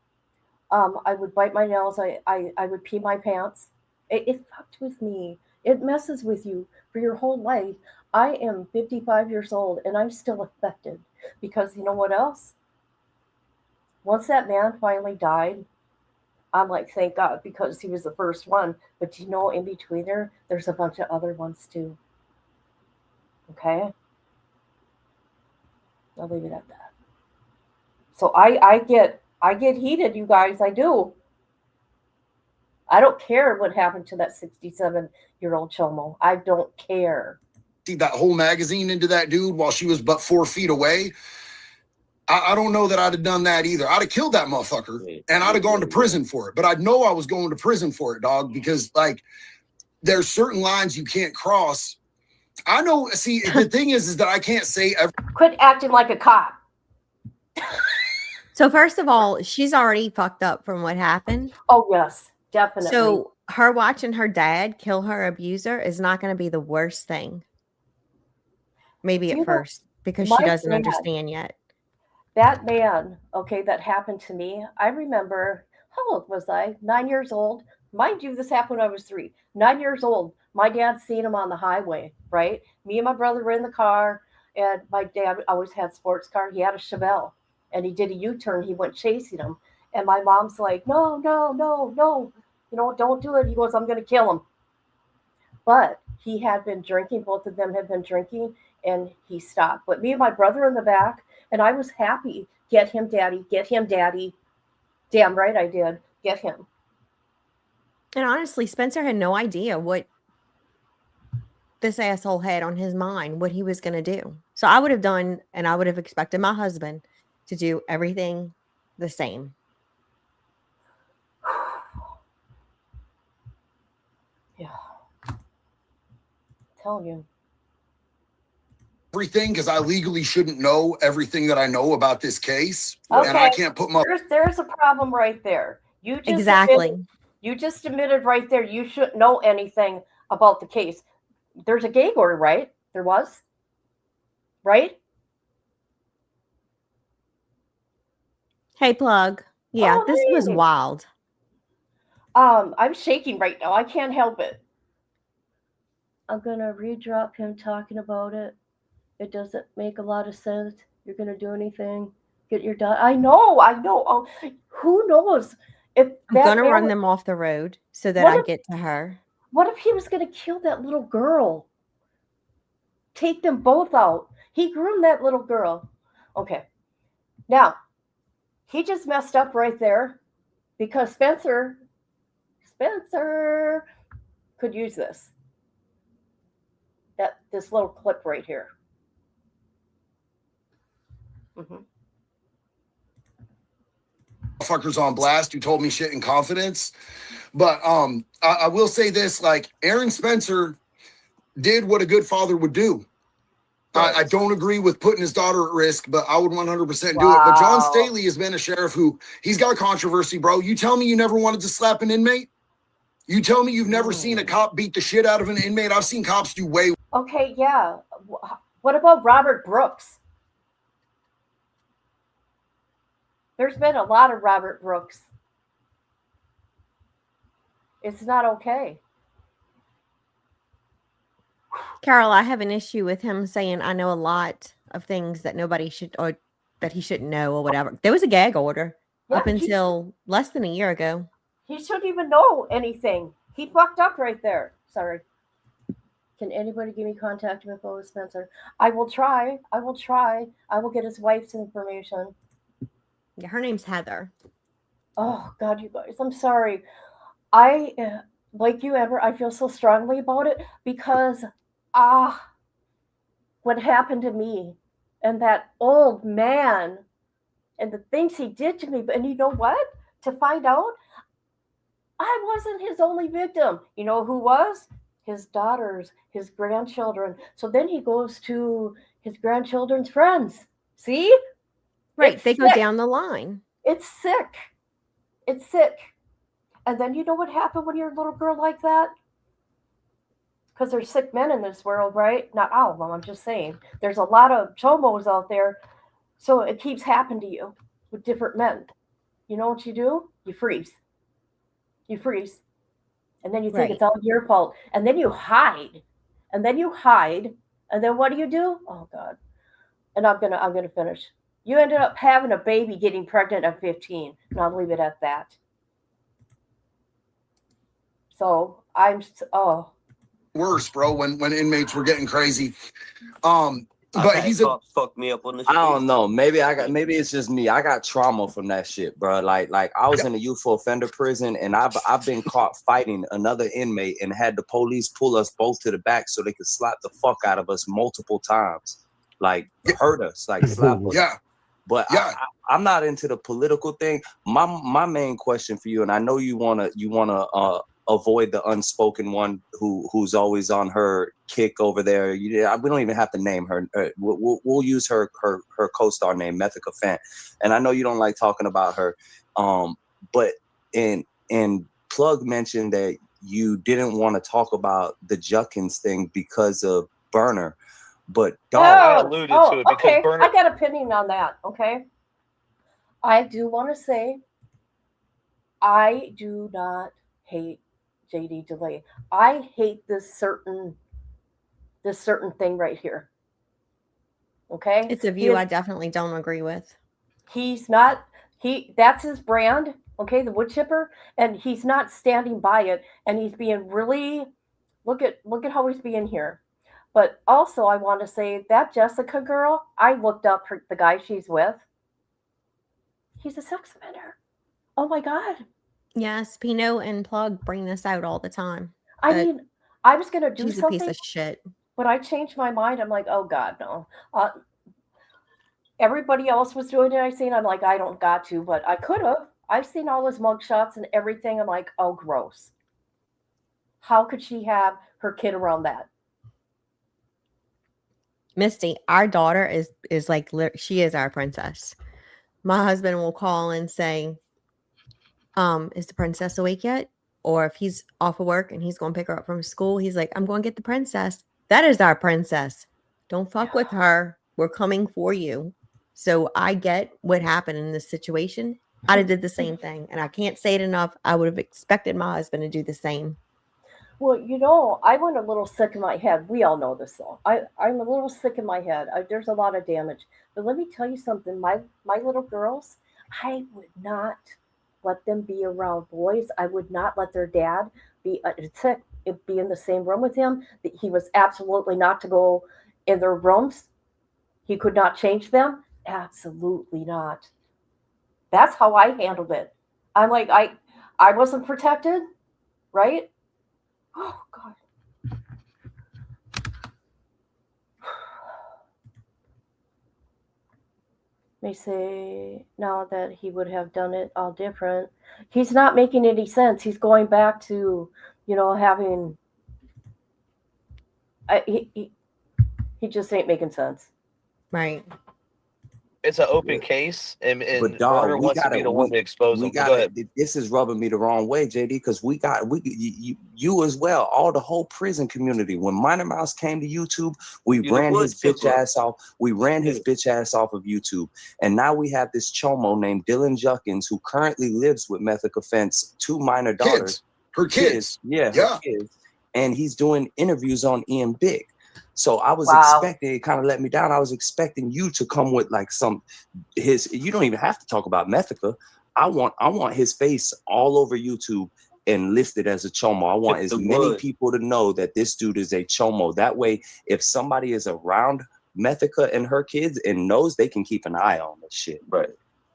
I would bite my nails. I would pee my pants. It fucked with me. It messes with you for your whole life. I am 55 years old and I'm still affected because you know what else? Once that man finally died, I'm like, thank God, because he was the first one. But you know, in between there's a bunch of other ones too. Okay? I'll leave it at that. So I get heated, you guys. I do. I don't care what happened to that 67-year-old Chomo. I don't care. See that whole magazine into that dude while she was but 4 feet away. I don't know that I'd have done that either. I'd have killed that motherfucker and I'd have gone to prison for it. But I'd know I was going to prison for it, dog, because like there's certain lines you can't cross. I know. See, the thing is that I can't say Quit acting like a cop. So first of all, she's already fucked up from what happened. Oh, yes, definitely. So her watching her dad kill her abuser is not going to be the worst thing. Maybe at first, because she doesn't understand yet. That man, okay, that happened to me. I remember, how old was I? 9 years old. Mind you, this happened when I was 3. 9 years old. My dad seen him on the highway, right? Me and my brother were in the car, And my dad always had sports car. He had a Chevelle, and he did a U-turn. He went chasing him, and my mom's like, no, no, no, no, don't do it. He goes, I'm going to kill him. But he had been drinking. Both of them had been drinking, and he stopped. But me and my brother in the back, and I was happy. Get him, Daddy. Get him, Daddy. Damn right I did. Get him. And honestly, Spencer had no idea what this asshole had on his mind, what he was going to do. So I would have done, and I would have expected my husband to do everything the same. Yeah. I'm telling you. Everything, because I legally shouldn't know everything that I know about this case. Okay. And I can't put my... There's a problem right there. You just Exactly. You just admitted right there you shouldn't know anything about the case. There's a gag order, right? There was? Right? Hey, Plug. Yeah, this was wild. I'm shaking right now. I can't help it. I'm going to redrop him talking about it. It doesn't make a lot of sense. You're going to do anything. Get your dad. I know. Oh, who knows? If I'm going to run them off the road so that I get to her. What if he was going to kill that little girl? Take them both out. He groomed that little girl. Okay. Now, he just messed up right there because Spencer could use this. This little clip right here. Mm-hmm. Fuckers on blast who told me shit in confidence. But I will say this, like, Aaron Spencer did what a good father would do. I don't agree with putting his daughter at risk, but I would 100% do it. But John Staley has been a sheriff who, he's got controversy, bro. You tell me you never wanted to slap an inmate? You tell me you've never seen a cop beat the shit out of an inmate? I've seen cops do way. Okay, yeah. What about Robert Brooks? There's been a lot of Robert Brooks. It's not okay. Carol, I have an issue with him saying I know a lot of things that nobody should, or that he shouldn't know or whatever. There was a gag order up until less than a year ago. He shouldn't even know anything. He fucked up right there. Sorry. Can anybody give me contact info with Spencer? I will try. I will get his wife's information. Yeah, her name's Heather. Oh, God, you guys. I'm sorry. I, like you, Amber, I feel so strongly about it because, what happened to me and that old man and the things he did to me. And you know what? To find out, I wasn't his only victim. You know who was? His daughters, his grandchildren. So then he goes to his grandchildren's friends. See? Right. They go down the line. It's sick. It's sick. And then you know what happened when you're a little girl like that? Because there's sick men in this world, right? Not all of them, I'm just saying. There's a lot of chomos out there. So it keeps happening to you with different men. You know what you do? You freeze. You freeze. And then you think it's all your fault. And then you hide. And then what do? Oh, God. And I'm gonna finish. You ended up having a baby, getting pregnant at 15. And I'll leave it at that. So worse, bro, when inmates were getting crazy. But he's fucked me up on the I don't know. Maybe it's just me. I got trauma from that shit, bro. Like I was in a youthful offender prison, and I've been caught fighting another inmate and had the police pull us both to the back so they could slap the fuck out of us multiple times, like hurt us, like slap us. Yeah. But I'm not into the political thing. My main question for you, and I know you wanna avoid the unspoken one who's always on her kick over there. We don't even have to name her. We'll use her co-star name, Methica Fant. And I know you don't like talking about her. But in Plug mentioned that you didn't want to talk about the Juckins thing because of Burner. But I alluded to it because okay. Burner. I got an opinion on that. Okay. I do want to say I do not hate JD DeLay. I hate this certain thing right here. Okay. It's a view I definitely don't agree with. He's not, that's his brand. Okay. The wood chipper, and he's not standing by it. And he's being really, look at how he's being here. But also I want to say that Jessica girl, I looked up the guy she's with. He's a sex offender. Oh my God. Yes, Pino and Plug bring this out all the time. I mean, I was going to do She's a something, piece of shit. but I changed my mind. I'm like, oh God, no. Everybody else was doing it. I'm like, I don't got to, but I could have. I've seen all his mugshots and everything. I'm like, oh, gross. How could she have her kid around that? Misty, our daughter is like, she is our princess. My husband will call and say, is the princess awake yet? Or if he's off of work and he's going to pick her up from school, he's like, I'm going to get the princess. That is our princess. Don't fuck with her. We're coming for you. So I get what happened in this situation. I'd have did the same thing. And I can't say it enough. I would have expected my husband to do the same. Well, I went a little sick in my head. We all know this, though. I'm a little sick in my head. There's a lot of damage. But let me tell you something. My little girls, I would not let them be around boys. I would not let their dad be in the same room with him. He was absolutely not to go in their rooms. He could not change them. Absolutely not. That's how I handled it. I'm like, I wasn't protected, right? Oh, God. May say now that he would have done it all different. He's not making any sense. He's going back to, having. He just ain't making sense. Right. It's an open case, and But dog, Warner wants to be the one to expose them. Go ahead. This is rubbing me the wrong way, JD, because you as well, all the whole prison community. When Minor Mouse came to YouTube, we ran his bitch ass off. We ran his bitch ass off of YouTube, and now we have this chomo named Dylan Juckins who currently lives with Methica Fence, 2 minor daughters. Her kids. Yeah, her kids, and he's doing interviews on Ian Big. So I was expecting, it kind of let me down. I was expecting you to come with like you don't even have to talk about Methica. I want his face all over YouTube and listed as a chomo. I want as many people to know that this dude is a chomo. That way, if somebody is around Methica and her kids and knows, they can keep an eye on this shit. Right.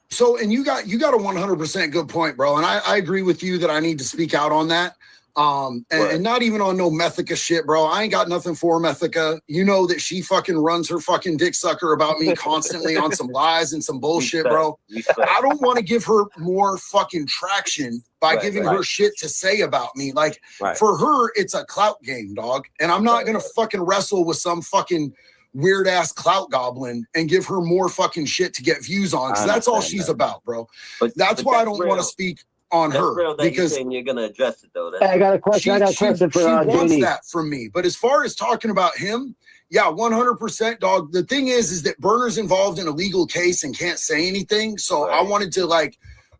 So, and you got a 100% good point, bro. And I agree with you that I need to speak out on that. And not even on no Methica shit, bro. I ain't got nothing for Methica. You know that she fucking runs her fucking dick sucker about me constantly on some lies and some bullshit, bro. I don't want to give her more fucking traction by giving her shit to say about me. Like, for her, it's a clout game, dog. And I'm not going to fucking wrestle with some fucking weird ass clout goblin and give her more fucking shit to get views on. Because that's all she's about, bro. That's why I don't want to speak on her, because you're gonna address it though. I got a question. She wants that from me. But as far as talking about him, yeah, 100%, dog. The thing is that Burner's involved in a legal case and can't say anything. So I wanted to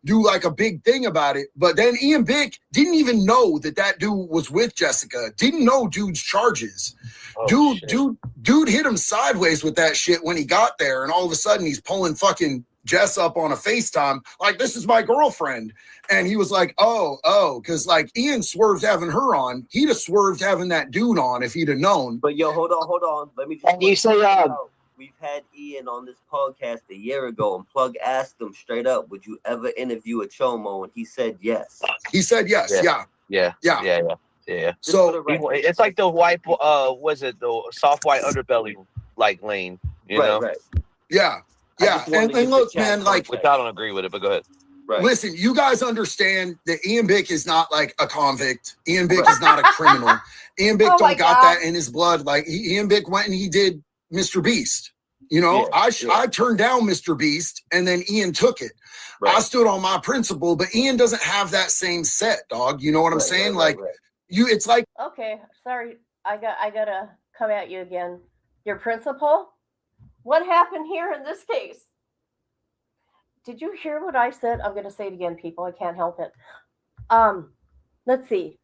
do a big thing about it. But then Ian Bick didn't even know that dude was with Jessica. Didn't know dude's charges. Dude hit him sideways with that shit when he got there, and all of a sudden he's pulling fucking Jess up on a FaceTime, like, this is my girlfriend. And he was like, oh, because Ian swerved having her on. He'd have swerved having that dude on if he'd have known. But yo, hold on. Let me just. And you say, we've had Ian on this podcast a year ago, and Plug asked him straight up, would you ever interview a chomo? And he said yes. He said yes. Yeah. So it's like the white, was it the soft white underbelly lane? You know? Right. Yeah. Yeah, and look, man, which I don't agree with it, but go ahead. Right. Listen, you guys understand that Ian Bick is not like a convict. Ian Bick is not a criminal. Ian Bick don't got that in his blood. Like Ian Bick went and he did Mr. Beast. I turned down Mr. Beast, and then Ian took it. I stood on my principle, but Ian doesn't have that same set, dog. You know what I'm saying? It's like. Okay, sorry, I gotta come at you again. Your principle. What happened here in this case? Did you hear what I said? I'm going to say it again, people. I can't help it. Let's see.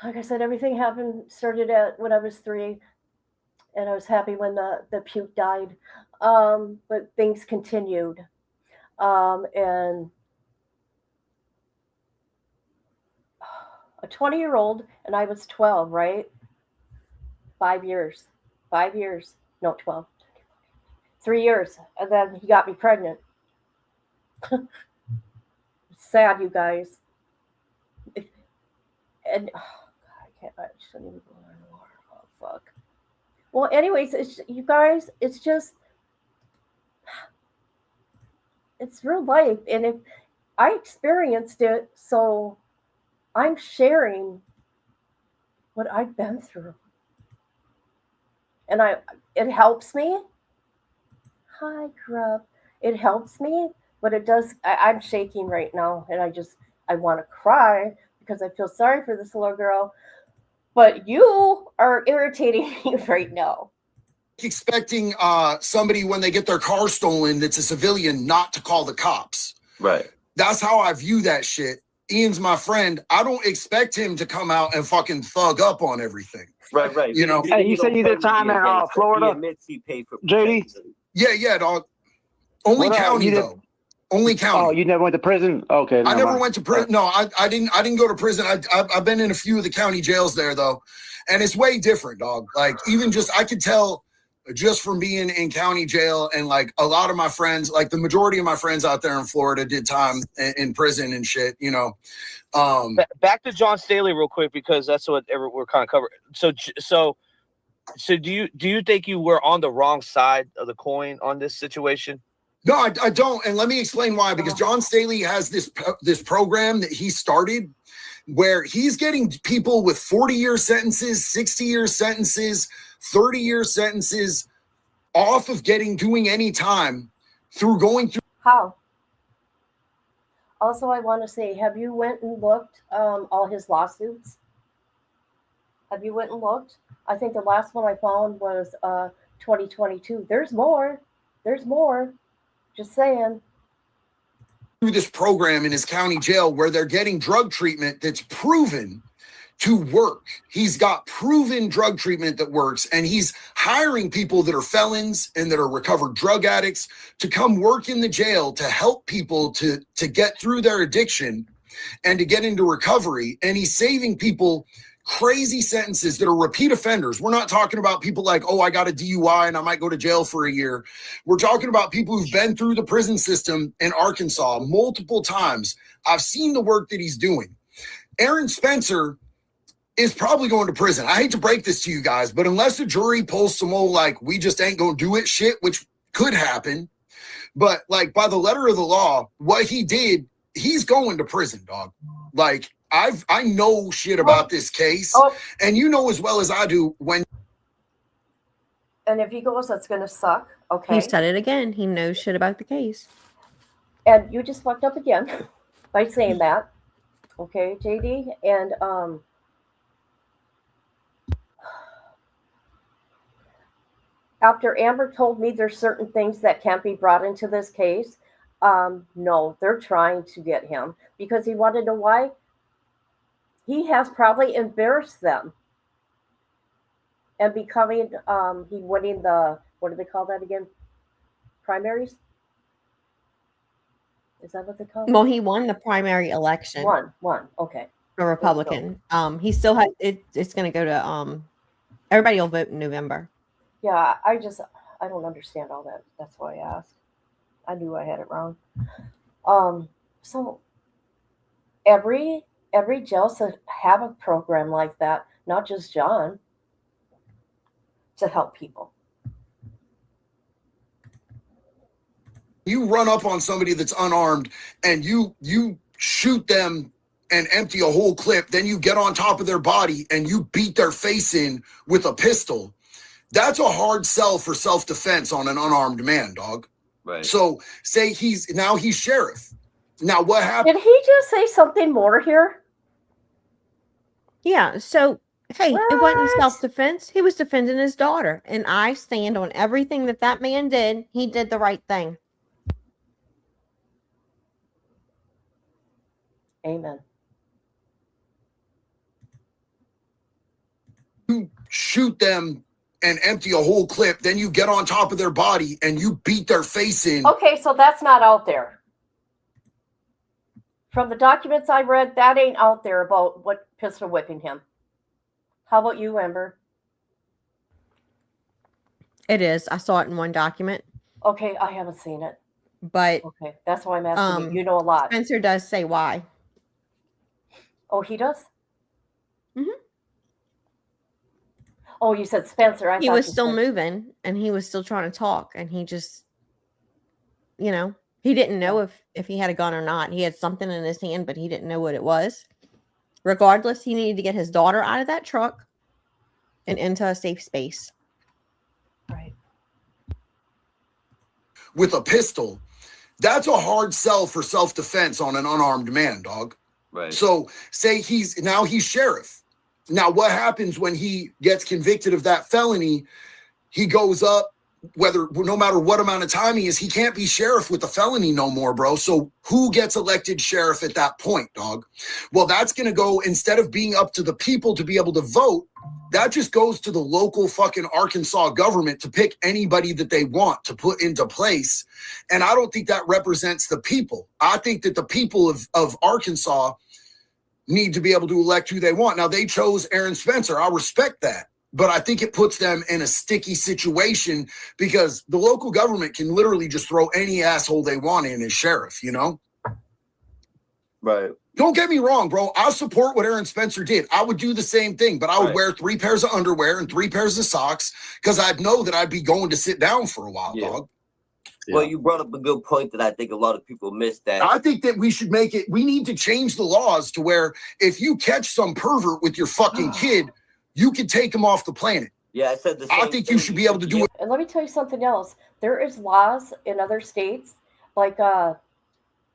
like I said, everything started at when I was 3, and I was happy when the puke died. But things continued. And a 20-year-old, and I was 12, right? 5 years. 5 years. No, 12. 3 years. And then he got me pregnant. Sad, you guys. And I shouldn't even go in the water. Oh, fuck. Well, anyways, you guys, it's just, it's real life. And if I experienced it, so I'm sharing what I've been through. And it helps me. Hi, Grub. It helps me, but it does. I'm shaking right now, and I want to cry because I feel sorry for this little girl. But you are irritating me right now. Expecting somebody when they get their car stolen that's a civilian not to call the cops. Right. That's how I view that shit. Ian's my friend. I don't expect him to come out and fucking thug up on everything. Right. You know. Hey, you said you did time in Florida, He admits he paid for JD? Yeah, dog. Only What, county though. Only county. Oh, you never went to prison? Okay. I never mind. went to prison. No, I didn't go to prison. I've been in a few of the county jails there though, and it's way different, dog. Like even just I could tell just from being in county jail, and like a lot of my friends, like the majority of my friends out there in Florida did time in prison and shit. You know. Back to John Staley real quick, because that's what we're kind of covering. So do you think you were on the wrong side of the coin on this situation? No, I don't. And let me explain why. Because John Staley has this program that he started where he's getting people with 40-year sentences, 60-year sentences, 30-year sentences off of doing any time through going through. How? Also, I want to say, have you went and looked all his lawsuits? Have you went and looked? I think the last one I found was 2022. There's more. There's more. Just saying. Through this program in his county jail where they're getting drug treatment that's proven to work. He's got proven drug treatment that works, and he's hiring people that are felons and that are recovered drug addicts to come work in the jail to help people to get through their addiction and to get into recovery. And he's saving people crazy sentences that are repeat offenders. We're not talking about people like, oh, I got a DUI and I might go to jail for a year. We're talking about people who've been through the prison system in Arkansas multiple times. I've seen the work that he's doing. Aaron Spencer is probably going to prison. I hate to break this to you guys, but unless the jury pulls some old, like, we just ain't gonna do it shit, which could happen, but like by the letter of the law, what he did, he's going to prison, dog. Like, I know shit about this case, and you know as well as I do when. And if he goes, that's going to suck. Okay. He said it again. He knows shit about the case. And you just fucked up again by saying that. Okay, JD. And after Amber told me there's certain things that can't be brought into this case, no, they're trying to get him because he wanted to know why. He has probably embarrassed them. And becoming, he winning the, what do they call that again? Primaries? Is that what they call it? Well, he won the primary election. Won. Okay. A Republican. He still had it. It's going to go to everybody will vote in November. Yeah, I don't understand all that. That's why I asked. I knew I had it wrong. So every jail should have a program like that, not just John, to help people. You run up on somebody that's unarmed and you shoot them and empty a whole clip, then you get on top of their body and you beat their face in with a pistol. That's a hard sell for self-defense on an unarmed man, dog. Right. So say he's sheriff. Now what happened? Did he just say something more here? Yeah. So, hey, it wasn't self-defense. He was defending his daughter. And I stand on everything that man did. He did the right thing. Amen. shoot them and empty a whole clip, then you get on top of their body and you beat their face in. Okay, so that's not out there. From the documents I read, that ain't out there about what pistol whipping him. How about you, Amber? It is. I saw it in one document. Okay, I haven't seen it. But okay, that's why I'm asking you. You know a lot. Spencer does say why. Oh, he does? Mm-hmm. Oh, you said Spencer. He was still moving and he was still trying to talk, and he just, you know, he didn't know if he had a gun or not. He had something in his hand, but he didn't know what it was. Regardless, he needed to get his daughter out of that truck and into a safe space. Right. With a pistol, that's a hard sell for self-defense on an unarmed man, dog. Right. So say he's sheriff. Now, what happens when he gets convicted of that felony? He goes up, no matter what amount of time he is, he can't be sheriff with a felony no more, bro. So who gets elected sheriff at that point, dog? Well, that's going to go, instead of being up to the people to be able to vote, that just goes to the local fucking Arkansas government to pick anybody that they want to put into place. And I don't think that represents the people. I think that the people of Arkansas need to be able to elect who they want. Now, they chose Aaron Spencer. I respect that. But I think it puts them in a sticky situation because the local government can literally just throw any asshole they want in as sheriff, you know? Right. Don't get me wrong, bro. I support what Aaron Spencer did. I would do the same thing, but I would wear 3 pairs of underwear and 3 pairs of socks because I'd know that I'd be going to sit down for a while, dog. Well, you brought up a good point that I think a lot of people missed. That I think that we should we need to change the laws to where if you catch some pervert with your fucking kid, you can take him off the planet. Yeah, I said the same I think you should be able to do it. And let me tell you something else. There is laws in other states, like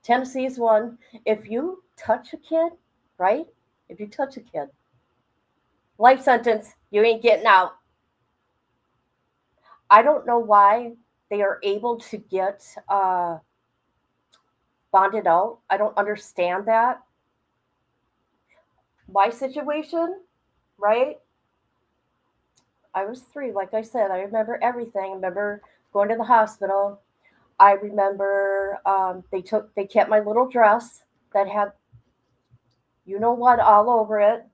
Tennessee is one. If you touch a kid, right? If you touch a kid, life sentence, you ain't getting out. I don't know why they are able to get bonded out. I don't understand that. My situation, right? I was 3, like I said. I remember everything. I remember going to the hospital. I remember they kept my little dress that had, you know what, all over it,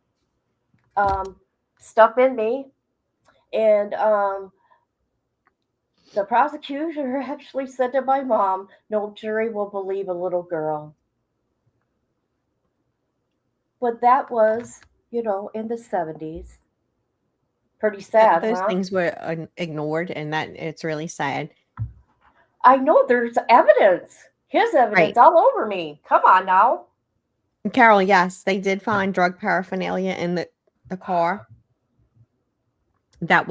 stuff in me. And the prosecutor actually said to my mom, no jury will believe a little girl. But that was, you know, in the 70s. Pretty sad. Those things were ignored, and that it's really sad. I know there's evidence. His evidence all over me. Come on now. Carol, yes, they did find drug paraphernalia in the car. That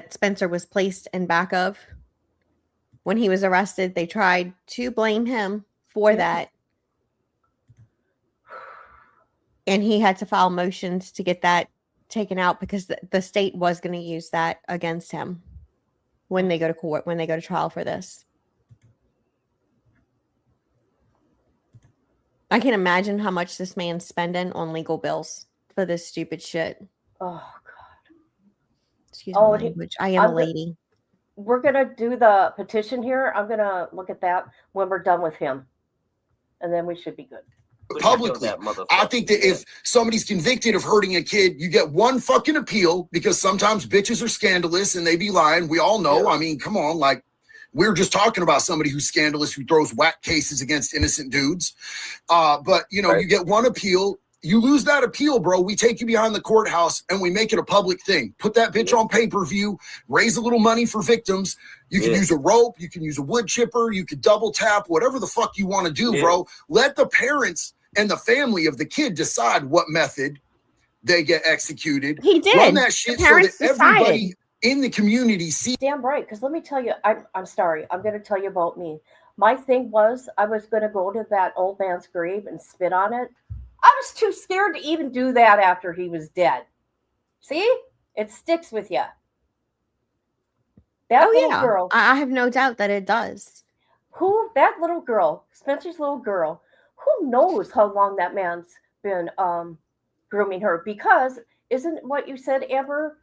Spencer was placed in back of. When he was arrested, they tried to blame him for that. And he had to file motions to get that taken out because the state was going to use that against him when they go to court, when they go to trial for this. I can imagine how much this man's spending on legal bills for this stupid shit. Oh, God. Excuse my language. I am a lady. We're going to do the petition here. I'm going to look at that when we're done with him. And then we should be good. Publicly, I think that if somebody's convicted of hurting a kid, you get one fucking appeal because sometimes bitches are scandalous and they be lying. We all know. I mean, come on, like we were just talking about somebody who's scandalous who throws whack cases against innocent dudes. But you know, you get one appeal. You lose that appeal, bro. We take you behind the courthouse and we make it a public thing. Put that bitch on pay-per-view, raise a little money for victims. You can use a rope, you can use a wood chipper, you could double tap, whatever the fuck you want to do, bro. Let the parents and the family of the kid decide what method they get executed. He did. Run that shit so that everybody decided. In the community sees. Damn right, because let me tell you, I'm sorry. I'm going to tell you about me. My thing was I was going to go to that old man's grave and spit on it. I was too scared to even do that after he was dead. See? It sticks with you. That little girl. I have no doubt that it does. That little girl, Spencer's little girl, who knows how long that man's been grooming her, because isn't what you said, Amber?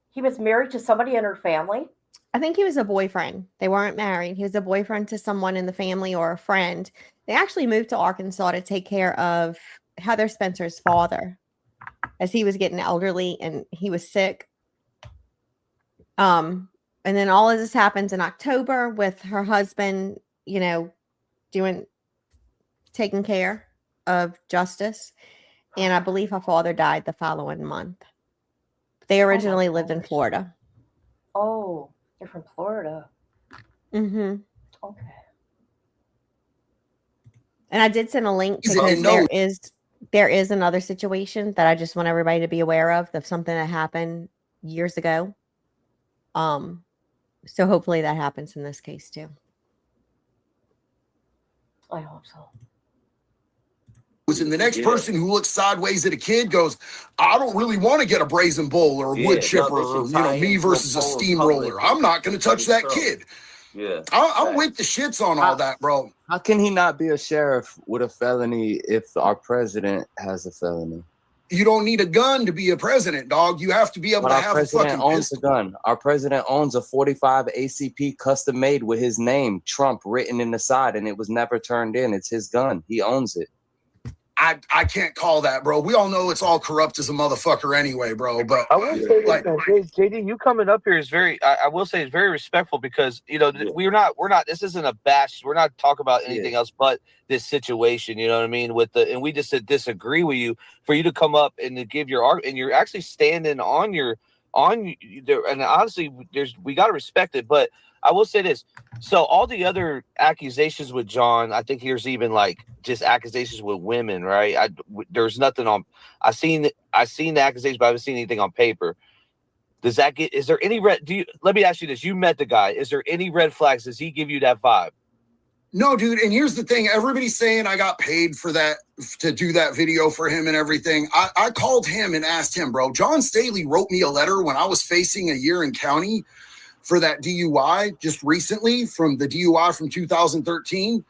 He was married to somebody in her family? I think he was a boyfriend. They weren't married. He was a boyfriend to someone in the family or a friend. They actually moved to Arkansas to take care of Heather Spencer's father as he was getting elderly and he was sick. And then all of this happens in October with her husband, you know, taking care of Justice. And I believe her father died the following month. They originally lived in Florida. Oh, they're from Florida. Mm-hmm. Okay. And I did send a link Is it because no- there is another situation that I just want everybody to be aware of something that happened years ago. So hopefully that happens in this case too. I hope so. And the next person who looks sideways at a kid goes, I don't really want to get a brazen bull or a wood chipper or, me versus a steamroller. I'm not going to touch that kid. Yeah. I'm with the shits on all that, bro. How can he not be a sheriff with a felony if our president has a felony? You don't need a gun to be a president, dog. You have to be able But to our have a president fucking owns pistol. a gun. Our president owns a .45 ACP custom made with his name, Trump, written in the side, and it was never turned in. It's his gun. He owns it. I can't call that, bro. We all know it's all corrupt as a motherfucker anyway, bro. But I will say like, this, JD, you coming up here is very, I will say, it's very respectful because, you know, we're not, this isn't a bash. We're not talking about anything else but this situation, you know what I mean? And we just disagree with you for you to come up and to give your art, and you're actually standing on there. And honestly, we got to respect it. But I will say this. So all the other accusations with John, I think there's even like just accusations with women, right? There's nothing on. I seen the accusations, but I haven't seen anything on paper. Is there any red? Let me ask you this: you met the guy. Is there any red flags? Does he give you that vibe? no, dude. And here's the thing: everybody's saying I got paid for that to do that video for him and everything. I called him and asked him, bro. John Staley wrote me a letter when I was facing a year in county for that DUI just recently, from the DUI from 2013.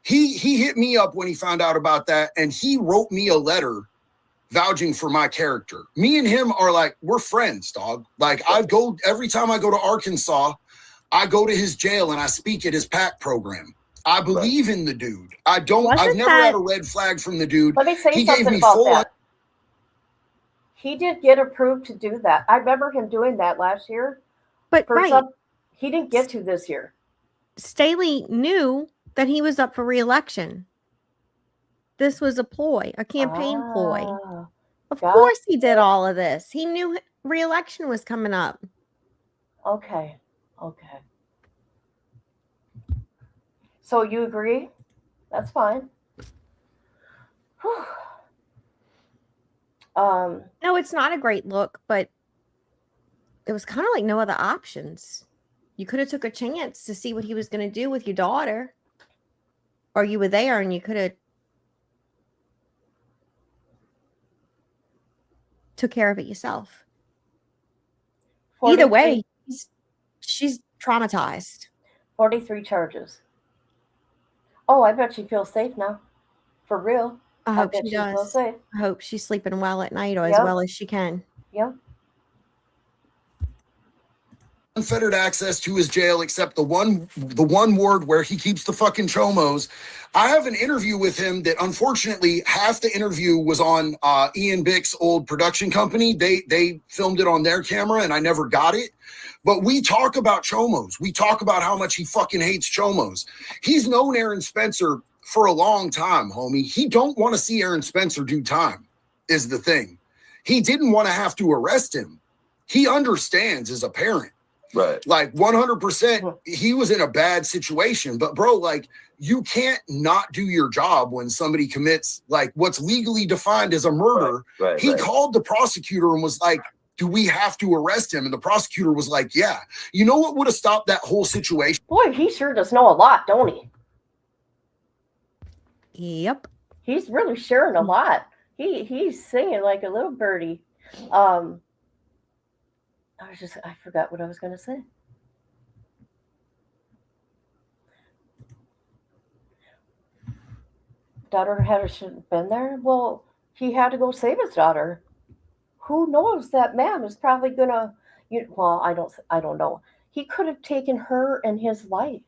He hit me up when he found out about that, and he wrote me a letter vouching for my character. Me and him are like, we're friends, dog. Like, every time I go to Arkansas, I go to his jail and I speak at his PAC program. I believe in the dude. I've never had a red flag from the dude. Let me say He something gave me about full that. He did get approved to do that. I remember him doing that last year. But he didn't get to this year. Staley knew that he was up for re-election. This was a ploy, a campaign ploy. Of course he did all of this. He knew re-election was coming up. Okay. So you agree? That's fine. No, it's not a great look, but it was kind of like no other options. You could have took a chance to see what he was going to do with your daughter, or you were there and you could have took care of it yourself. Either way, she's traumatized. 43 charges. Oh, I bet she feels safe now. For real. I hope bet she feels does. safe. I hope she's sleeping well at night, or as well as she can. Yep. Unfettered access to his jail, except the one ward where he keeps the fucking chomos. I have an interview with him that, unfortunately, half the interview was on Ian Bick's old production company. They filmed it on their camera, and I never got it. But we talk about chomos. We talk about how much he fucking hates chomos. He's known Aaron Spencer for a long time, homie. He don't want to see Aaron Spencer do time, is the thing. He didn't want to have to arrest him. He understands as a parent. Right. Like 100%, he was in a bad situation. But bro, like, you can't not do your job when somebody commits like what's legally defined as a murder. Right, he right. called the prosecutor and was like, do we have to arrest him? And the prosecutor was like, yeah. You know what would have stopped that whole situation? Boy, he sure does know a lot, don't he? Yep. He's really sharing a lot. He's singing like a little birdie. I forgot what I was going to say. Daughter should have been there. Well, he had to go save his daughter. who knows? That man is probably gonna. Well, I don't know. He could have taken her and his life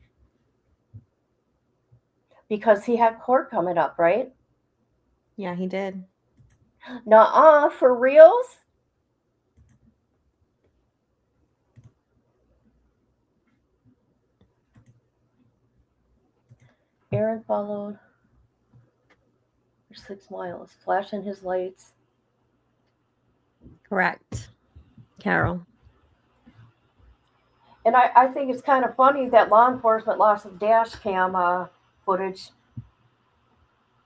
because he had court coming up, right? Yeah, he did. Nuh-uh, for reals? Aaron followed for 6 miles, flashing his lights. Correct, Carol. And I think it's kind of funny that law enforcement lost some dash cam footage.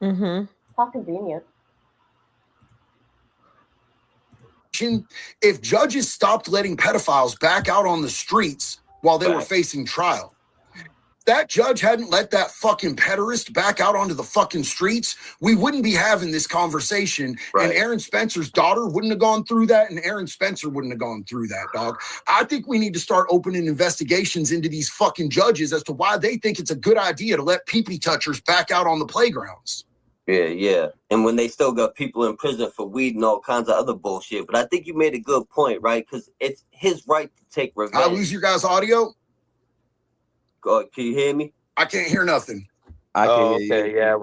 Mm-hmm. How convenient. If judges stopped letting pedophiles back out on the streets while they were facing trial, that judge hadn't let that fucking pederast back out onto the fucking streets, we wouldn't be having this conversation. And Aaron Spencer's daughter wouldn't have gone through that, and Aaron Spencer wouldn't have gone through that, dog. I think we need to start opening investigations into these fucking judges as to why they think it's a good idea to let pee-pee touchers back out on the playgrounds. Yeah. And when they still got people in prison for weed and all kinds of other bullshit. But I think you made a good point, right? Because it's his right to take revenge. I lose your guys' audio? Can you hear me? I can't hear nothing. Okay, yeah,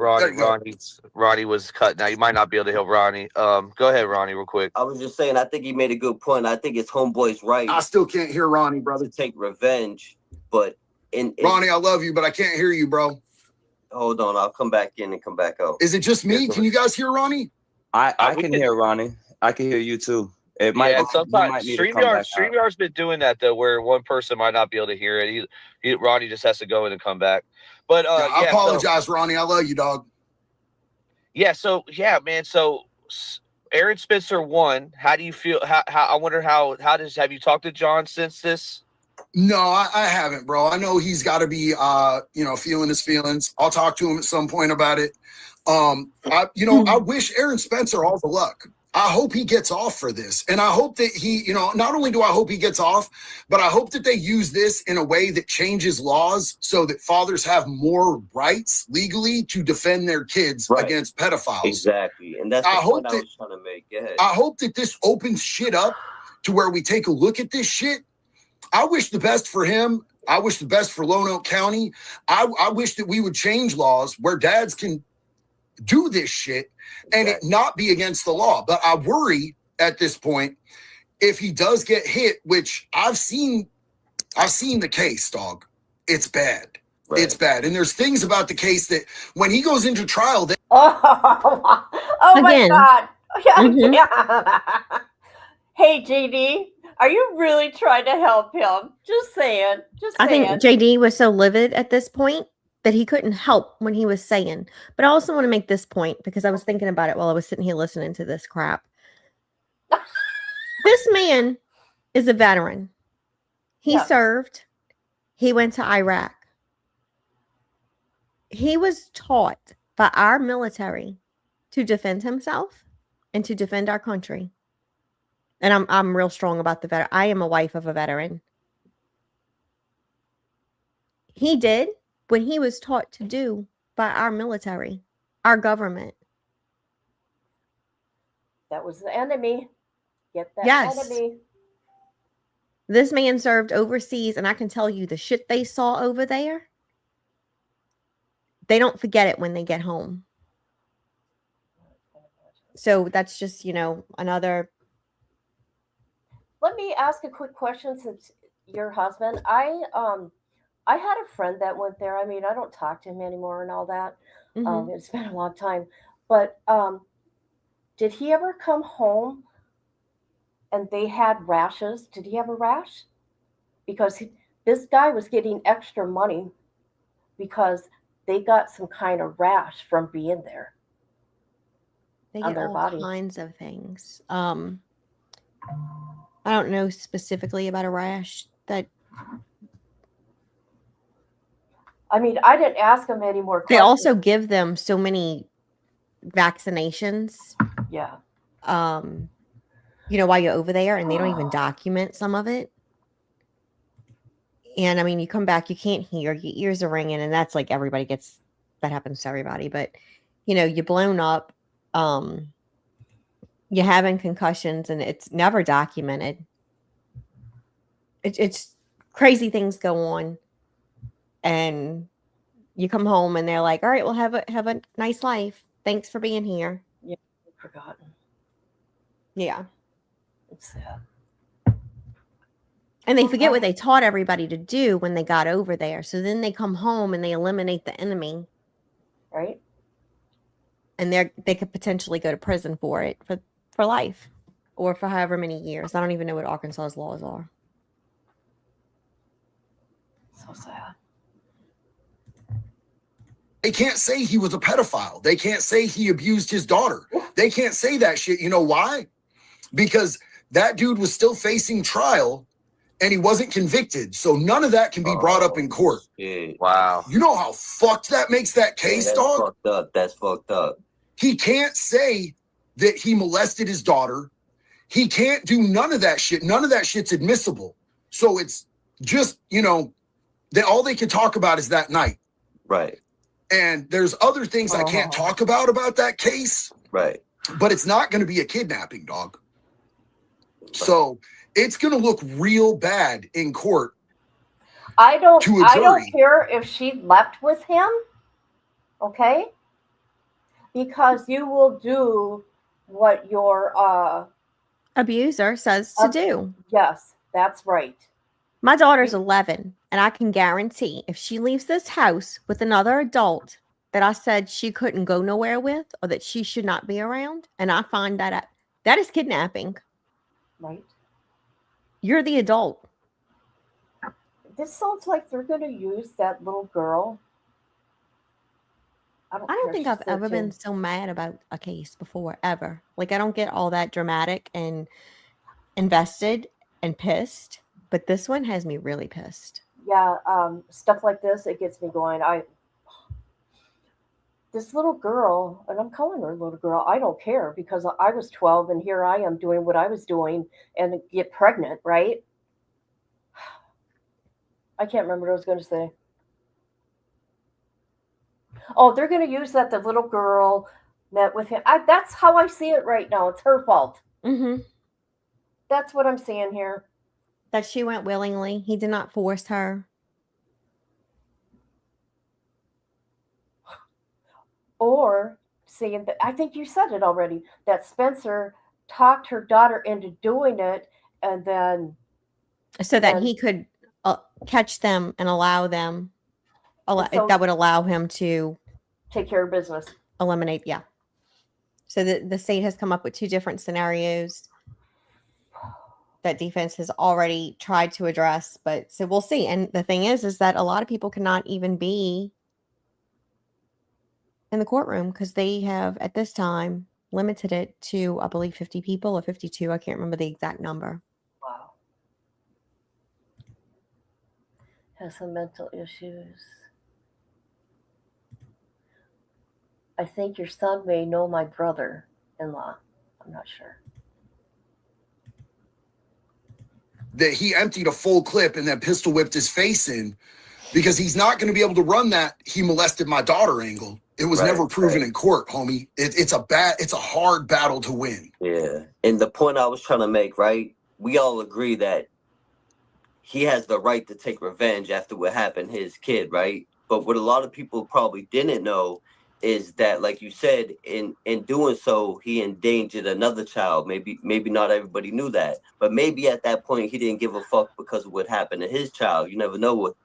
Ronnie was cut. Now you might not be able to hear Ronnie. Go ahead, Ronnie, real quick. I was just saying, I think he made a good point. I think it's homeboy's right. I still can't hear Ronnie, brother. To take revenge, but Ronnie, I love you, but I can't hear you, bro. Hold on, I'll come back in and come back out. Is it just me? Can you guys hear Ronnie? I can hear Ronnie. I can hear you too. It might. Yeah, you sometimes might need to come back out. StreamYard's been doing that though, where one person might not be able to hear it. Ronnie just has to go in and come back. But I apologize, Ronnie. I love you, dog. Yeah. So yeah, man. So Aaron Spencer won. How do you feel? How I wonder have you talked to John since this? No, I haven't, bro. I know he's got to be, feeling his feelings. I'll talk to him at some point about it. I wish Aaron Spencer all the luck. I hope he gets off for this. And I hope that he, not only do I hope he gets off, but I hope that they use this in a way that changes laws so that fathers have more rights legally to defend their kids against pedophiles. Exactly. And that's the point I was trying to make. Go ahead. I hope that this opens shit up to where we take a look at this shit. I wish the best for him. I wish the best for Lonoke County. I wish that we would change laws where dads can do this shit and it not be against the law. But I worry at this point if he does get hit, which I've seen the case, dog. It's bad. Right. It's bad. And there's things about the case that when he goes into trial, Oh my God. Yeah. Hey, JD. Are you really trying to help him? Just saying. I think JD was so livid at this point that he couldn't help when he was saying. But I also want to make this point because I was thinking about it while I was sitting here listening to this crap. This man is a veteran. He served. He went to Iraq. He was taught by our military to defend himself and to defend our country. And I'm real strong about the veteran. I am a wife of a veteran. He did what he was taught to do by our military, our government. That was the enemy. Get that enemy. This man served overseas, and I can tell you the shit they saw over there, they don't forget it when they get home. So that's just, another... Let me ask a quick question since your husband. I had a friend that went there. I mean, I don't talk to him anymore and all that. Mm-hmm. It's been a long time. But did he ever come home and they had rashes? Did he have a rash? Because this guy was getting extra money because they got some kind of rash from being there. They on get their all body. kinds of things. I don't know specifically about a rash that... I mean, I didn't ask him any more questions. They also give them so many vaccinations. Yeah. While you're over there, and they don't even document some of it. And I mean, you come back, you can't hear, your ears are ringing, and that's like that happens to everybody. But, you're blown up. you're having concussions and it's never documented. It's crazy things go on, and you come home and they're like, all right, well, have a nice life. Thanks for being here. Yeah, forgotten. Yeah. It's sad. And they forget what they taught everybody to do when they got over there. So then they come home and they eliminate the enemy. Right. And they could potentially go to prison for it for life or for however many years. I don't even know what Arkansas's laws are. So sad. They can't say he was a pedophile. They can't say he abused his daughter. They can't say that shit. You know why? Because that dude was still facing trial and he wasn't convicted. So none of that can be brought up in court. Yeah. Wow. You know how fucked that makes that case, That's dog? fucked up. That's fucked up. He can't say that he molested his daughter. He can't do none of that shit. None of that shit's admissible. So it's just, all they can talk about is that night. Right. And there's other things I can't talk about that case. Right. But it's not going to be a kidnapping, dog. So it's going to look real bad in court. I don't To a jury. care if she left with him. Okay? Because you will do what your Abuser says to do. Yes, that's right. My daughter's 11, and I can guarantee if she leaves this house with another adult that I said she couldn't go nowhere with or that she should not be around, and I find that out, that is kidnapping. Right. You're the adult. This sounds like they're going to use that little girl. I don't think I've ever been so mad about a case before, ever. Like, I don't get all that dramatic and invested and pissed, but this one has me really pissed. Yeah, stuff like this, it gets me going. This little girl, and I'm calling her a little girl, I don't care because I was 12 and here I am doing what I was doing and get pregnant, right? I can't remember what I was going to say. Oh, they're going to use that the little girl met with him. That's how I see it right now. It's her fault. Mm-hmm. That's what I'm seeing here. That she went willingly. He did not force her. Or seeing that, I think you said it already, that Spencer talked her daughter into doing it and then. So that he could catch them and allow them. That would allow him to take care of business. Eliminate, yeah. So the state has come up with two different scenarios that defense has already tried to address, but so we'll see. And the thing is that a lot of people cannot even be in the courtroom because they have at this time limited it to, I believe, 50 people or 52. I can't remember the exact number. Wow. Has some mental issues. I think your son may know my brother-in-law. I'm not sure. That he emptied a full clip and then pistol whipped his face in because he's not going to be able to run that he molested my daughter angle. It was never proven in court, homie. It's a hard battle to win. Yeah. And the point I was trying to make, right? We all agree that he has the right to take revenge after what happened to his kid, right? But what a lot of people probably didn't know is that, like you said, in doing so, he endangered another child. Maybe not everybody knew that, but maybe at that point he didn't give a fuck because of what happened to his child. You never know what's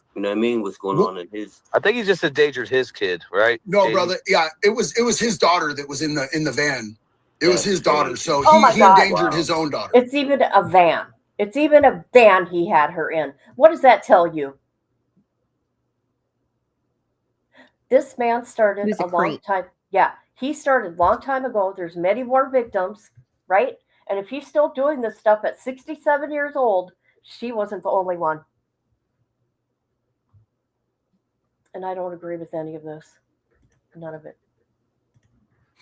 going on in his. I think he just endangered his kid, right? No, brother. Yeah, it was his daughter that was in the van. It was his daughter, so he God. endangered his own daughter. It's even a van. It's even a van he had her in. What does that tell you? This man started a long time. Yeah, he started a long time ago. There's many more victims, right? And if he's still doing this stuff at 67 years old, she wasn't the only one. And I don't agree with any of this. None of it.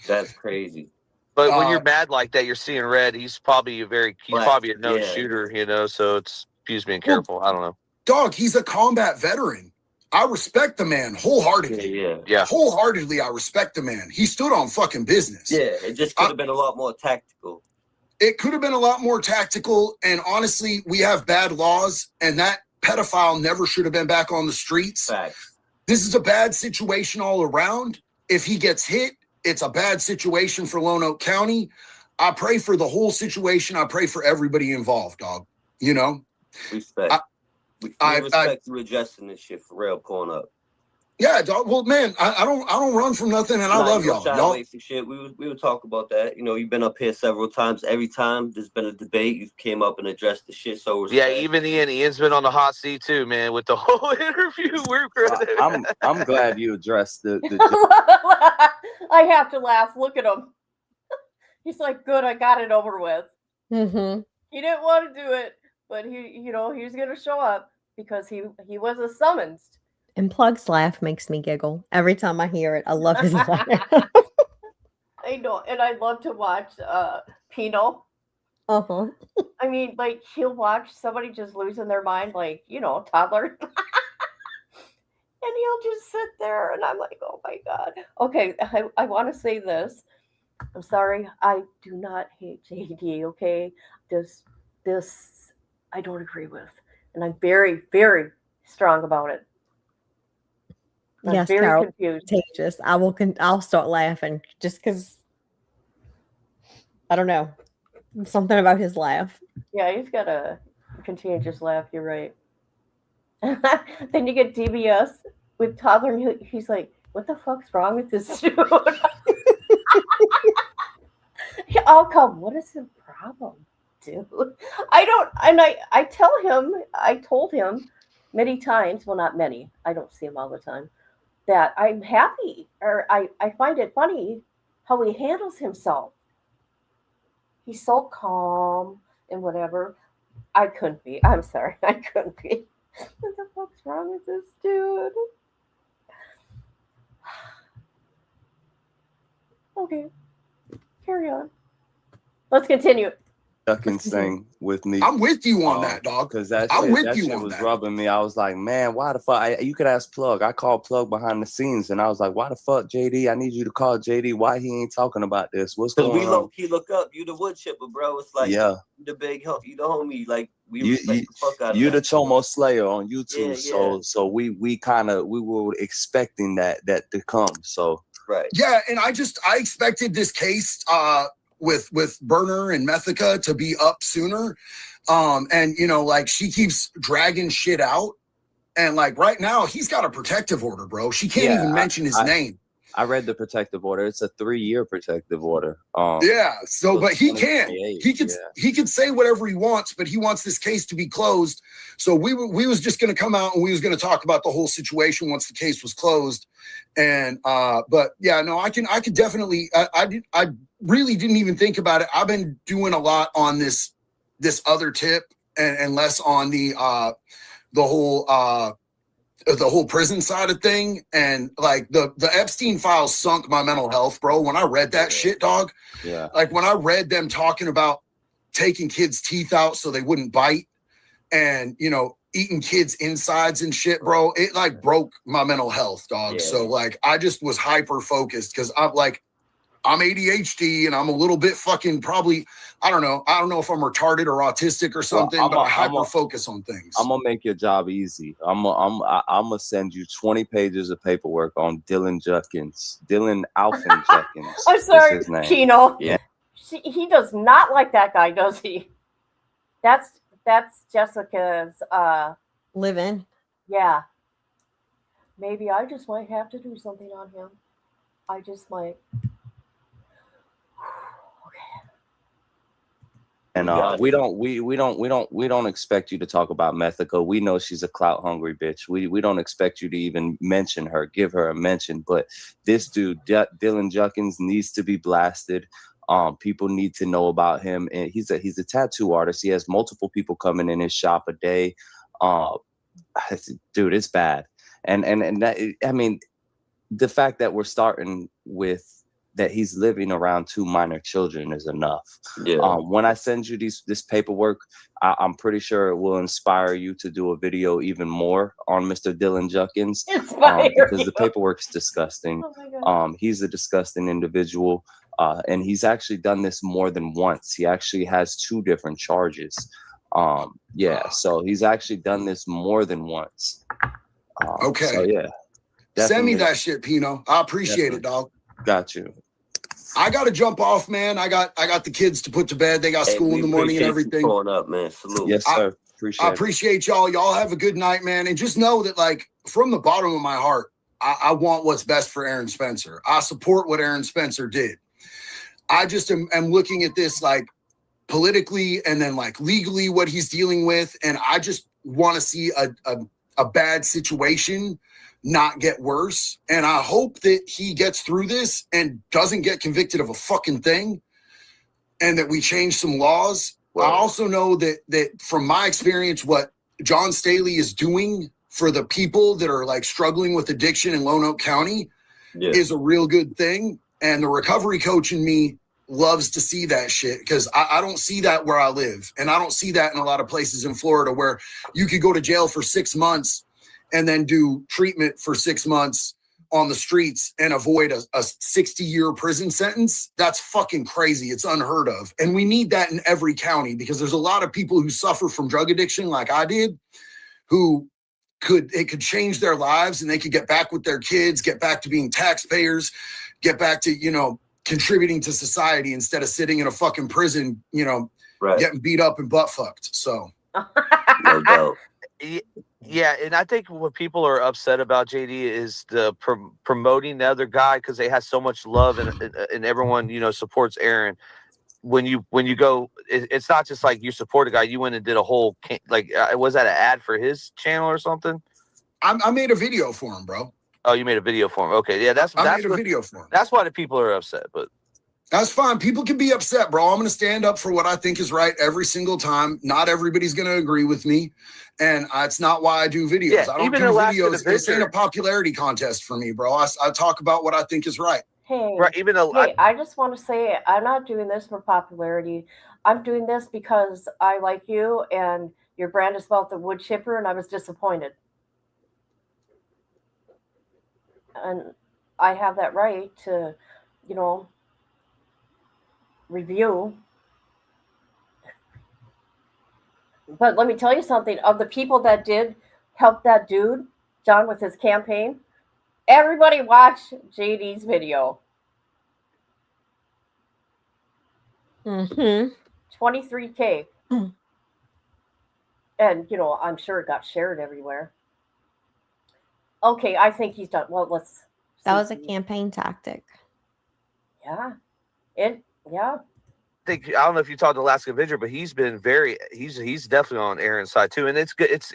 That's crazy. But when you're mad like that, you're seeing red. He's probably a known shooter, so it's he's being careful. I don't know. Dog, he's a combat veteran. I respect the man wholeheartedly. Yeah. Wholeheartedly, I respect the man. He stood on fucking business. Yeah, it just could have been a lot more tactical. It could have been a lot more tactical. And honestly, we have bad laws, and that pedophile never should have been back on the streets. Facts. This is a bad situation all around. If he gets hit, it's a bad situation for Lonoke County. I pray for the whole situation. I pray for everybody involved, dog. You know? Respect. We respect you adjusting this shit for real, pulling up. Yeah, dog. Well, man, I don't run from nothing, and I love y'all. Y'all wait for shit. We would talk about that. You know, you've been up here several times. Every time there's been a debate, you came up and addressed the shit. So yeah, even Ian's been on the hot seat too, man. With the whole interview, I'm glad you addressed the I have to laugh. Look at him. He's like, good, I got it over with. Mm-hmm. He didn't want to do it, but he was going to show up because he was a summons. And Plug's laugh makes me giggle every time I hear it. I love his laugh. I know, and I love to watch Pino. Uh-huh. I mean, like, he'll watch somebody just losing their mind, like, toddler. And he'll just sit there, and I'm like, oh my God. Okay, I want to say this. I'm sorry, I do not hate JD, okay? This I don't agree with. And I'm very, very strong about it. I'm Yes, very Carol, confused. contagious. I'll start laughing just because, I don't know, something about his laugh. Yeah, he's got a contagious laugh. You're right. Then you get DBS with toddler, and he's like, "What the fuck's wrong with this dude?" I'll come. What is the problem, dude? I don't. And I told him many times. Well, not many. I don't see him all the time. That I'm happy, or I find it funny how he handles himself. He's so calm and whatever. I couldn't be. I'm sorry. I couldn't be. What the fuck's wrong with this dude? Okay. Carry on. Let's continue. Juckins thing with me. I'm with you on that, dog. Because that I'm shit, with that you shit on was that. rubbing me. I was like, man, why the fuck? You could ask Plug. I called Plug behind the scenes, and I was like, why the fuck, JD? I need you to call JD. Why he ain't talking about this? What's Because going we on? low key look up. You the wood chipper, bro. It's like Yeah. you the big you the homie. Like we You respect the fuck out of the that. Chomo Slayer on YouTube. Yeah, So we were expecting that to come. So right. Yeah, and I expected this case with Burner and Methica to be up sooner. And like she keeps dragging shit out. And like right now, he's got a protective order, bro. She can't even mention his name. I read the protective order. It's a 3-year protective order. Yeah. So, but he can't. 2028, He could say whatever he wants, but he wants this case to be closed. So we was just going to come out and we was going to talk about the whole situation once the case was closed. And but yeah, no, I could definitely. I really didn't even think about it. I've been doing a lot on this other tip and less on the whole prison side of thing. And like the Epstein files sunk my mental health, bro. When I read that shit, dog, like when I read them talking about taking kids' teeth out so they wouldn't bite and, eating kids' insides and shit, bro, it like broke my mental health, dog. So like, I just was hyper focused because I'm ADHD and I'm a little bit fucking probably, I don't know if I'm retarded or autistic or something, but I hyper focus on things. I'm gonna make your job easy. I'm gonna send you 20 pages of paperwork on Dylan Juckins. Dylan Alvin Juckins. I'm sorry, is his name. Kino. Yeah. He does not like that guy, does he? That's Jessica's live-in. Yeah. Maybe I just might have to do something on him. I just might. And we don't expect you to talk about Methica. We know she's a clout hungry bitch. We don't expect you to even mention her, give her a mention. But this dude, Dylan Juckins, needs to be blasted. People need to know about him. And he's a tattoo artist. He has multiple people coming in his shop a day. Dude, it's bad. And that, I mean, the fact that we're starting with that he's living around 2 minor children is enough. Yeah. When I send you this paperwork, I'm pretty sure it will inspire you to do a video even more on Mr. Dylan Juckins, because the paperwork is disgusting. Oh my God. He's a disgusting individual, and he's actually done this more than once. He actually has 2 different charges. Yeah, so he's actually done this more than once. Okay. So yeah. Send me definitely- that shit, Pino. I appreciate it, dog. Got you. I gotta jump off, man. I got the kids to put to bed. They got Hey, school we in the morning and appreciate you everything. pulling up, man. Salute. Yes, sir. I appreciate y'all. Y'all have a good night, man. And just know that, like, from the bottom of my heart, I want what's best for Aaron Spencer. I support what Aaron Spencer did. I just am looking at this, like, politically and then, like, legally what he's dealing with. And I just want to see a bad situation not get worse. And I hope that he gets through this and doesn't get convicted of a fucking thing, and that we change some laws. I also know that from my experience, what John Staley is doing for the people that are like struggling with addiction in Lonoke County is a real good thing. And the recovery coach in me loves to see that shit, because I don't see that where I live. And I don't see that in a lot of places in Florida where you could go to jail for 6 months and then do treatment for 6 months on the streets and avoid a 60-year prison sentence. That's fucking crazy. It's unheard of. And we need that in every county, because there's a lot of people who suffer from drug addiction like I did, who could change their lives, and they could get back with their kids, get back to being taxpayers, get back to, you know, contributing to society instead of sitting in a fucking prison, you know, getting beat up and butt fucked. So no doubt. Yeah, and I think what people are upset about, JD, is the promoting the other guy because they have so much love and everyone, you know, supports Aaron. When you go, it's not just like you support a guy. You went and did a whole was that an ad for his channel or something? I made a video for him, bro. Oh, you made a video for him. Okay, yeah, I made a video for him. That's why the people are upset, but. That's fine. People can be upset, bro. I'm going to stand up for what I think is right every single time. Not everybody's going to agree with me. And it's not why I do videos. Yeah, I don't even do Alaska videos. This Division- ain't a popularity contest for me, bro. I talk about what I think is right. Hey, Right, even though I just want to say I'm not doing this for popularity. I'm doing this because I like you and your brand is about the wood chipper, and I was disappointed. And I have that right to, you know, review. But let me tell you something. Of the people that did help that dude, John, with his campaign, everybody watch JD's video. 23K. And, you know, I'm sure it got shared everywhere. Okay, I think he's done. Well, let's. That was a campaign tactic. Yeah. I don't know if you talked to Alaska Avenger, but he's been he's definitely on Aaron's side too. And it's good. It's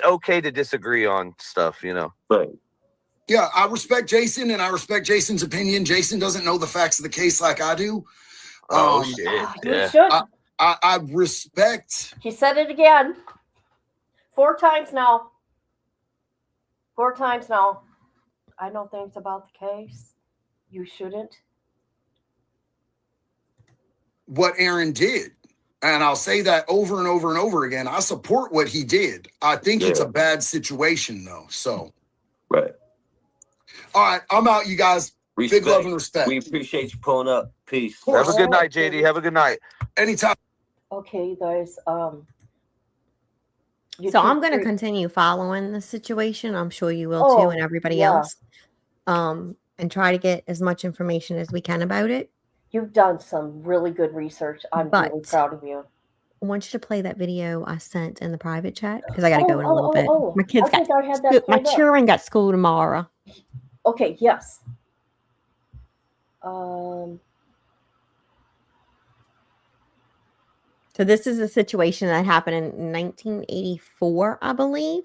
okay to disagree on stuff, you know. Right. Yeah, I respect Jason, and I respect Jason's opinion. Jason doesn't know the facts of the case like I do. Shit. You Yeah. should. I respect. He said it again. 4 times now. 4 times now. I know things about the case. You shouldn't. What Aaron did. And I'll say that over and over and over again. I support what he did. I think it's a bad situation, though. So, right. All right, I'm out, you guys. Respect. Big love and respect. We appreciate you pulling up. Peace. Have a good night, JD. Have a good night. Anytime. Okay, you guys. So I'm going to continue following the situation. I'm sure you will too, and everybody yeah. else. And try to get as much information as we can about it. You've done some really good research. I'm really proud of you. I want you to play that video I sent in the private chat because I got to go in a little bit. Oh, My kids I think I had that my played up. children got school tomorrow. Okay, yes. So this is a situation that happened in 1984, I believe,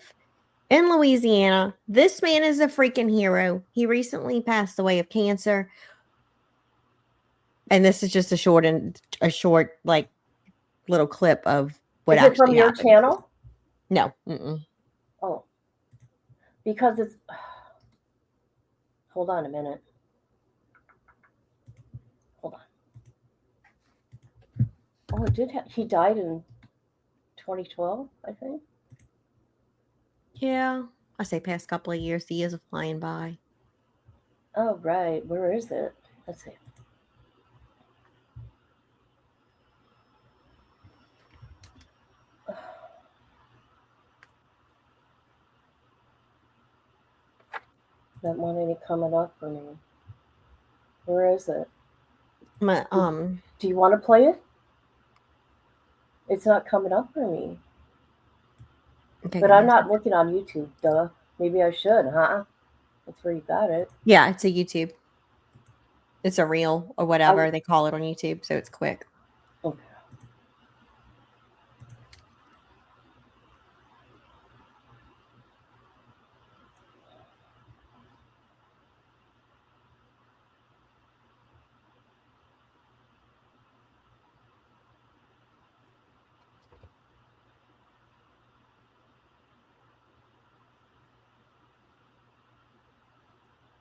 in Louisiana. This man is a freaking hero. He recently passed away of cancer. And this is just a short like little clip of what Is it actually from your happened. channel? No. Mm-mm. Oh, because it's. Hold on a minute. Oh, it did. He died in 2012, I think. Yeah. I say past couple of years, the years are flying by. Oh, right. Where is it? Let's see. Not want any coming up for me. Where is it? Do you want to play it? It's not coming up for me. Okay, But I'm not looking on YouTube, duh. Maybe I should, huh? That's where you got it. Yeah, it's a YouTube. It's a reel or whatever they call it on YouTube, so it's quick. Okay.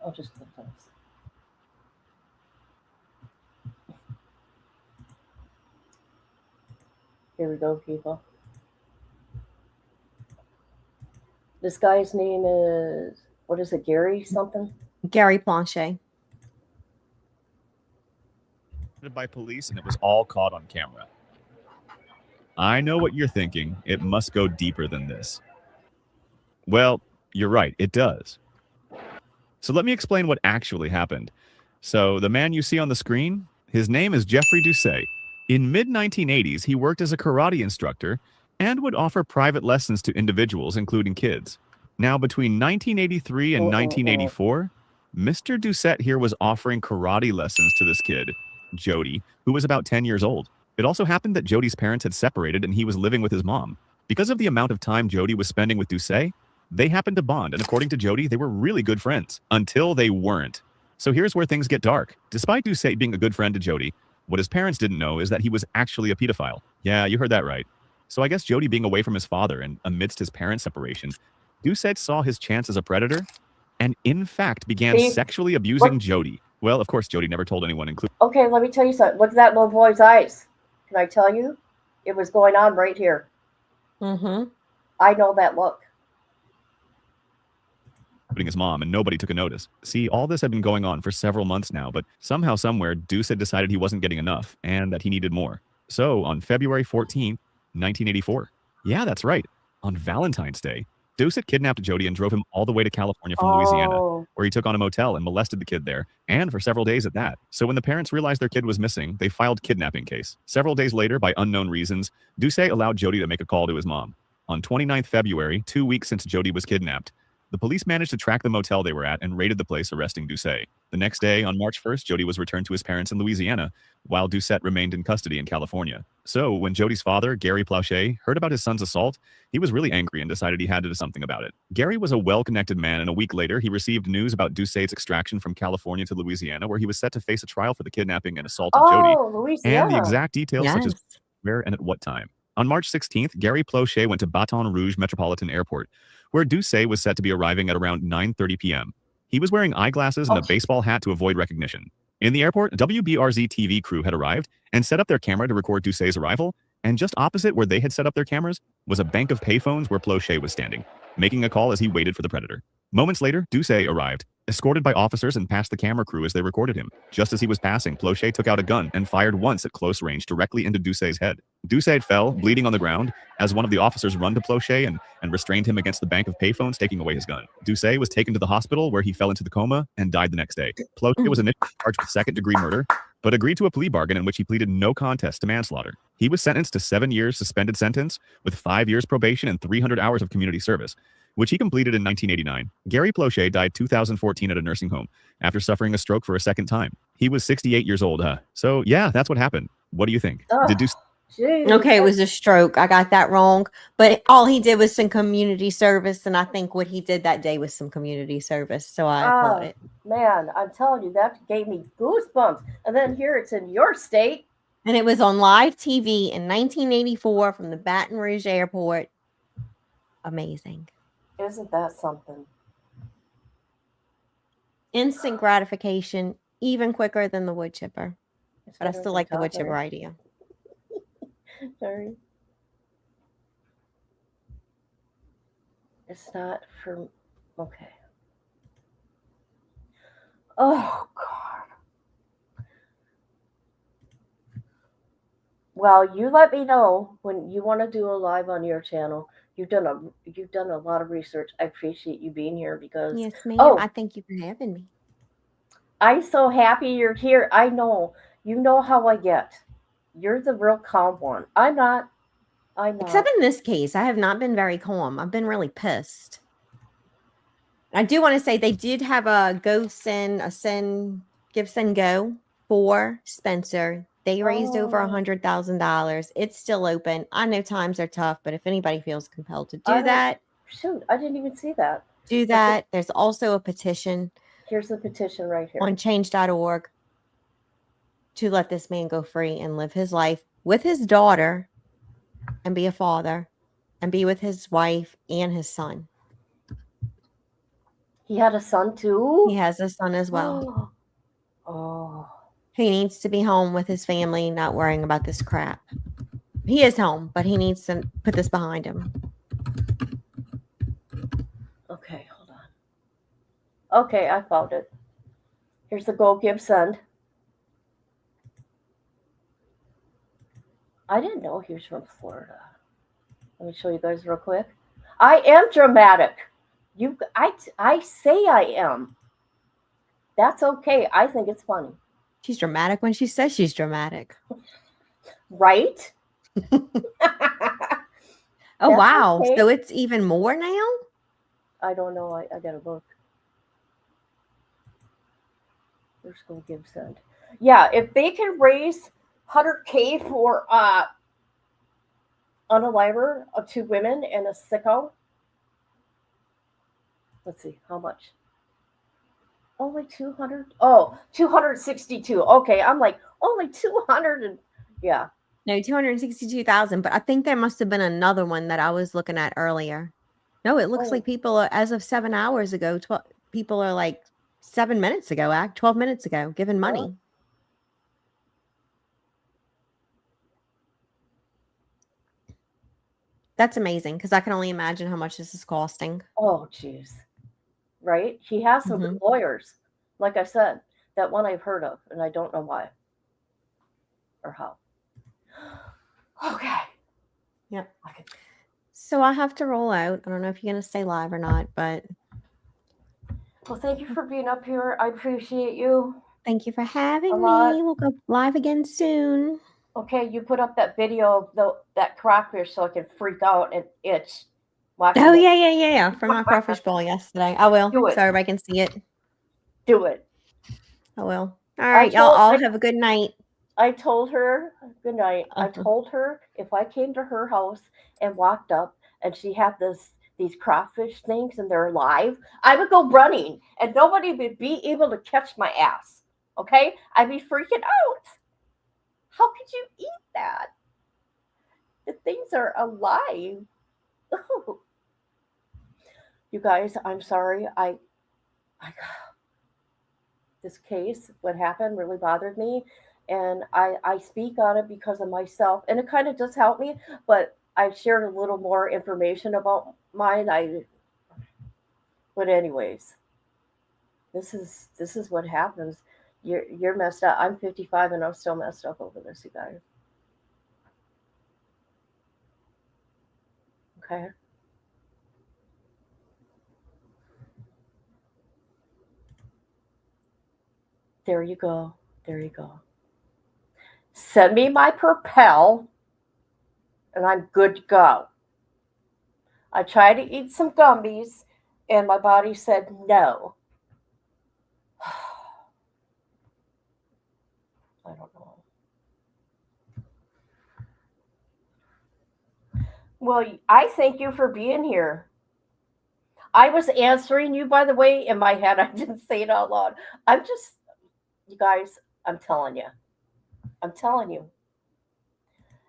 I'll just click this. Here we go, people. This guy's name is, what is it, Gary something? Gary Planchet. By police, and it was all caught on camera. I know what you're thinking. It must go deeper than this. Well, you're right, it does. So let me explain what actually happened. So the man you see on the screen, his name is Jeffrey Doucet. In mid-1980s, he worked as a karate instructor and would offer private lessons to individuals, including kids. Now, between 1983 and 1984, Mr. Doucet here was offering karate lessons to this kid, Jody, who was about 10 years old. It also happened that Jody's parents had separated and he was living with his mom. Because of the amount of time Jody was spending with Doucet, they happened to bond, and according to Jody, they were really good friends until they weren't. So here's where things get dark. Despite Doucet being a good friend to Jody, what his parents didn't know is that he was actually a pedophile. Yeah, you heard that right. So I guess Jody being away from his father and amidst his parents' separation, Doucet saw his chance as a predator and in fact began sexually abusing Jody. Well, of course, Jody never told anyone, including... Okay, let me tell you something. Look at that little boy's eyes. Can I tell you? It was going on right here. Mm-hmm. I know that look. His mom, and nobody took a notice. See, all this had been going on for several months now, but somehow, somewhere, Doucet decided he wasn't getting enough and that he needed more. So, on February 14th, 1984, yeah, that's right, on Valentine's Day, Doucet kidnapped Jody and drove him all the way to California from Louisiana, where he took on a motel and molested the kid there, and for several days at that. So when the parents realized their kid was missing, they filed kidnapping case. Several days later, by unknown reasons, Doucet allowed Jody to make a call to his mom. On 29th February, 2 weeks since Jody was kidnapped, the police managed to track the motel they were at and raided the place, arresting Doucet. The next day, on March 1st, Jody was returned to his parents in Louisiana, while Doucet remained in custody in California. So, when Jody's father, Gary Planchet, heard about his son's assault, he was really angry and decided he had to do something about it. Gary was a well-connected man, and a week later, he received news about Doucet's extraction from California to Louisiana, where he was set to face a trial for the kidnapping and assault of Jody, Louisiana. and the exact details such as where and at what time. On March 16th, Gary Planchet went to Baton Rouge Metropolitan Airport, where Doucet was set to be arriving at around 9:30 p.m. He was wearing eyeglasses and a baseball hat to avoid recognition. In the airport, WBRZ TV crew had arrived and set up their camera to record Doucet's arrival, and just opposite where they had set up their cameras was a bank of payphones where Planchet was standing, making a call as he waited for the predator. Moments later, Doucet arrived, escorted by officers, and passed the camera crew as they recorded him. Just as he was passing, Planchet took out a gun and fired once at close range directly into Doucet's head. Doucet fell, bleeding on the ground, as one of the officers ran to Planchet and restrained him against the bank of payphones, taking away his gun. Doucet was taken to the hospital, where he fell into the coma and died the next day. Planchet was initially charged with second-degree murder, but agreed to a plea bargain in which he pleaded no contest to manslaughter. He was sentenced to 7 years suspended sentence with 5 years probation and 300 hours of community service, which he completed in 1989. Gary Planchet died 2014 at a nursing home after suffering a stroke for a second time. He was 68 years old, huh? So yeah, that's what happened. What do you think? Did Doucet... Okay, it was a stroke. I got that wrong. But all he did was some community service, and I think what he did that day was some community service. So I applaud it. Man, I'm telling you, that gave me goosebumps. And then here it's in your state. And it was on live TV in 1984 from the Baton Rouge airport. Amazing. Isn't that something? Instant gratification, even quicker than the wood chipper. But I still like the wood chipper idea. Sorry. It's not for. Okay. Oh God. Well, you let me know when you want to do a live on your channel. You've done a lot of research. I appreciate you being here because Yes, ma'am. oh, I thank you for having me. I'm so happy you're here. I know. You know how I get. You're the real calm one. I'm not. Except in this case, I have not been very calm. I've been really pissed. I do want to say they did have a give, send, go for Spencer. They raised over $100,000. It's still open. I know times are tough, but if anybody feels compelled to do that, shoot, I didn't even see that. do that. There's also a petition. Here's the petition right here on change.org to let this man go free and live his life with his daughter and be a father and be with his wife and his son. He had a son too? He has a son as well. Oh. He needs to be home with his family, not worrying about this crap. He is home, but he needs to put this behind him. Okay, hold on. Okay, I found it. Here's the Go Give Send. I didn't know he was from Florida. Let me show you guys real quick. I am dramatic. I say I am. That's okay. I think it's funny. She's dramatic when she says she's dramatic. Right? Oh, That's wow. okay. So it's even more now? I don't know. I gotta look. Where's Go Give Send? Yeah, if they can raise 100K for unaliver of 2 women and a sicko. Let's see, how much? Only 200? Oh, 262. Okay, I'm like, only 200 and yeah. No, 262,000. But I think there must have been another one that I was looking at earlier. No, it looks like people are, as of 7 hours ago, people are like 7 minutes ago, 12 minutes ago, giving money. That's amazing because I can only imagine how much this is costing. Oh, jeez. Right? He has some good lawyers. Like I said, that one I've heard of, and I don't know why or how. Okay. Yep. Okay. So I have to roll out. I don't know if you're going to stay live or not, but. Well, thank you for being up here. I appreciate you. Thank you for having me. lot. We'll go live again soon. Okay, you put up that video of that crawfish so I can freak out and itch. watching Oh, it. yeah. From my crawfish bowl yesterday. I will. Do it. So everybody can see it. Do it. I will. All right, y'all all have a good night. I told her, good night. I told her if I came to her house and walked up and she had these crawfish things and they're alive, I would go running and nobody would be able to catch my ass. Okay? I'd be freaking out. How could you eat that? The things are alive. You guys, I'm sorry. This case, what happened really bothered me. And I speak on it because of myself. And it kind of does help me. But I shared a little more information about mine. But anyways, this is what happens. You're messed up. I'm 55 and I'm still messed up over this, you guys. Okay. There you go. There you go. Send me my Propel and I'm good to go. I tried to eat some gummies and my body said no. I don't know. Well, I thank you for being here. I was answering you, by the way, in my head. I didn't say it out loud. You guys, I'm telling you. I'm telling you.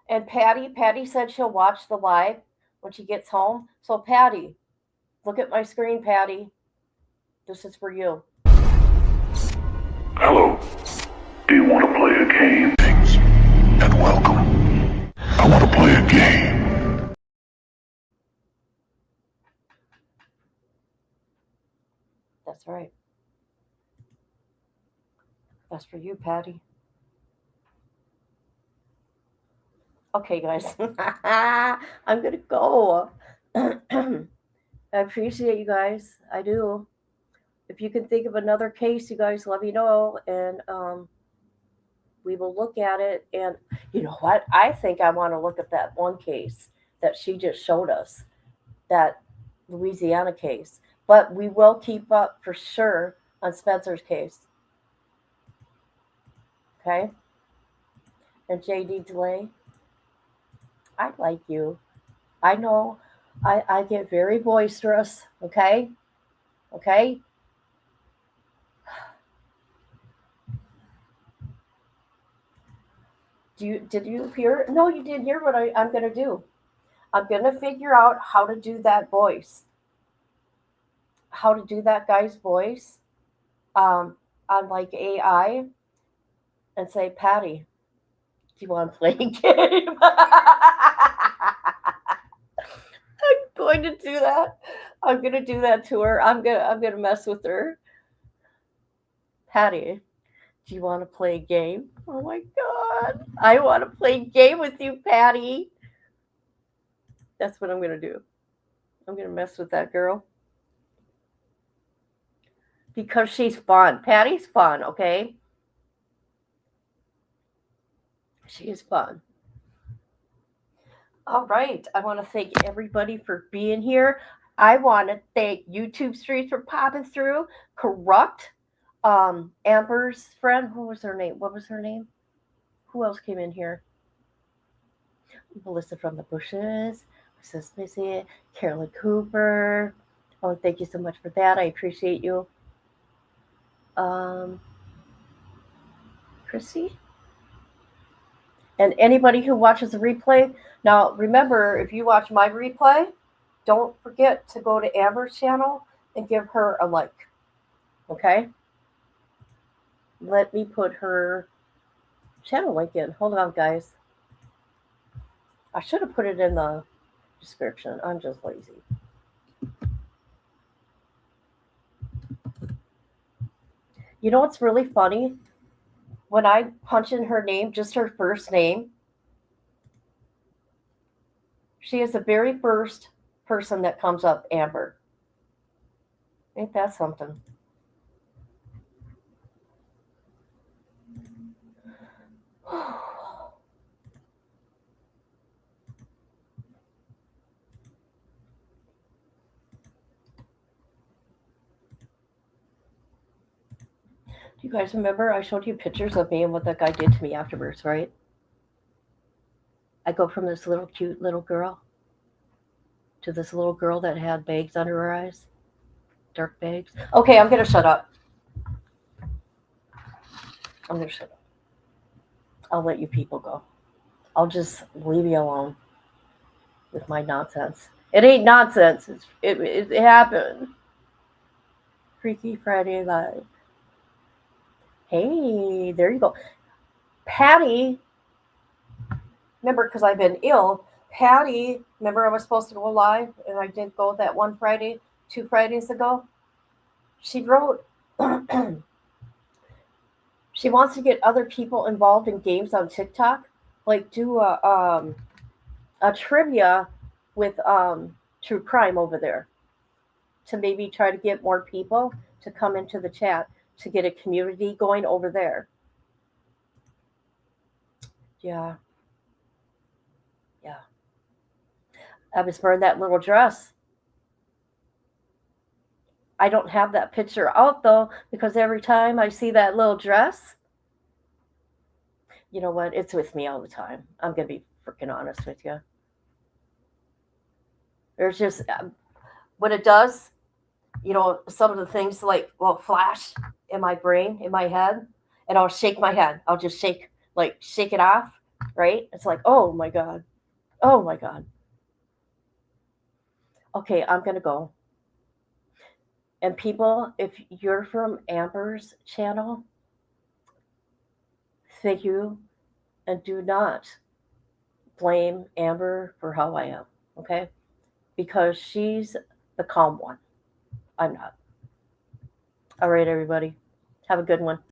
And Patty said she'll watch the live when she gets home. So Patty, look at my screen, Patty. This is for you. Hello. Do you want to play a game? And welcome. I want to play a game. That's right. That's for you, Patty. Okay, guys. I'm going to go. I appreciate you guys. I do. If you can think of another case, you guys let me know, and we will look at it. And you know what? I think I want to look at that one case that she just showed us, that Louisiana case. But we will keep up for sure on Spencer's case. Okay? And JD Delay, I like you. I know I get very boisterous, okay? Okay? Did you hear? No, you didn't hear what I'm going to do. I'm going to figure out how to do that voice. How to do that guy's voice on like AI and say, Patty, do you want to play a game? I'm going to do that. I'm going to do that to her. I'm going to mess with her. Patty, do you want to play a game? Oh my God. I want to play a game with you, Patty. That's what I'm going to do. I'm going to mess with that girl. Because she's fun. Patty's fun, okay? She is fun. All right. I want to thank everybody for being here. I want to thank YouTube Streets for popping through. Corrupt. Amber's friend. Who was her name? What was her name? Who else came in here? Melissa from the Bushes. Mrs. Missy. Carolyn Cooper. Oh, thank you so much for that. I appreciate you. Chrissy? And anybody who watches the replay. Now, remember, if you watch my replay, don't forget to go to Amber's channel and give her a like. Okay? Let me put her channel link in. Hold on, guys. I should have put it in the description. I'm just lazy. You know what's really funny? When I punch in her name, just her first name, she is the very first person that comes up, Amber. Ain't that something? Do you guys remember I showed you pictures of me and what that guy did to me afterwards, right? I go from this little cute little girl to this little girl that had bags under her eyes. Dark bags. Okay, I'm going to shut up. I'm going to shut up. I'll let you people go. I'll just leave you alone with my nonsense. It ain't nonsense. It happened. Freaky Friday Live. Hey, there you go. Patty, remember, because I've been ill, Patty, remember I was supposed to go live and I didn't go that one Friday, 2 Fridays ago? She wrote, she wants to get other people involved in games on TikTok, like do a trivia with true crime over there to maybe try to get more people to come into the chat to get a community going over there. Yeah. Yeah. I was wearing that little dress. I don't have that picture out though, because every time I see that little dress, you know what? It's with me all the time. I'm going to be freaking honest with you. There's just what it does, you know, some of the things like, well, flash in my brain, in my head, and I'll shake my head. I'll just shake it off, right? It's like, oh my God. Oh my God. Okay, I'm going to go. And people, if you're from Amber's channel, thank you. And do not blame Amber for how I am, okay? Because she's the calm one. I'm not. All right, everybody. Have a good one.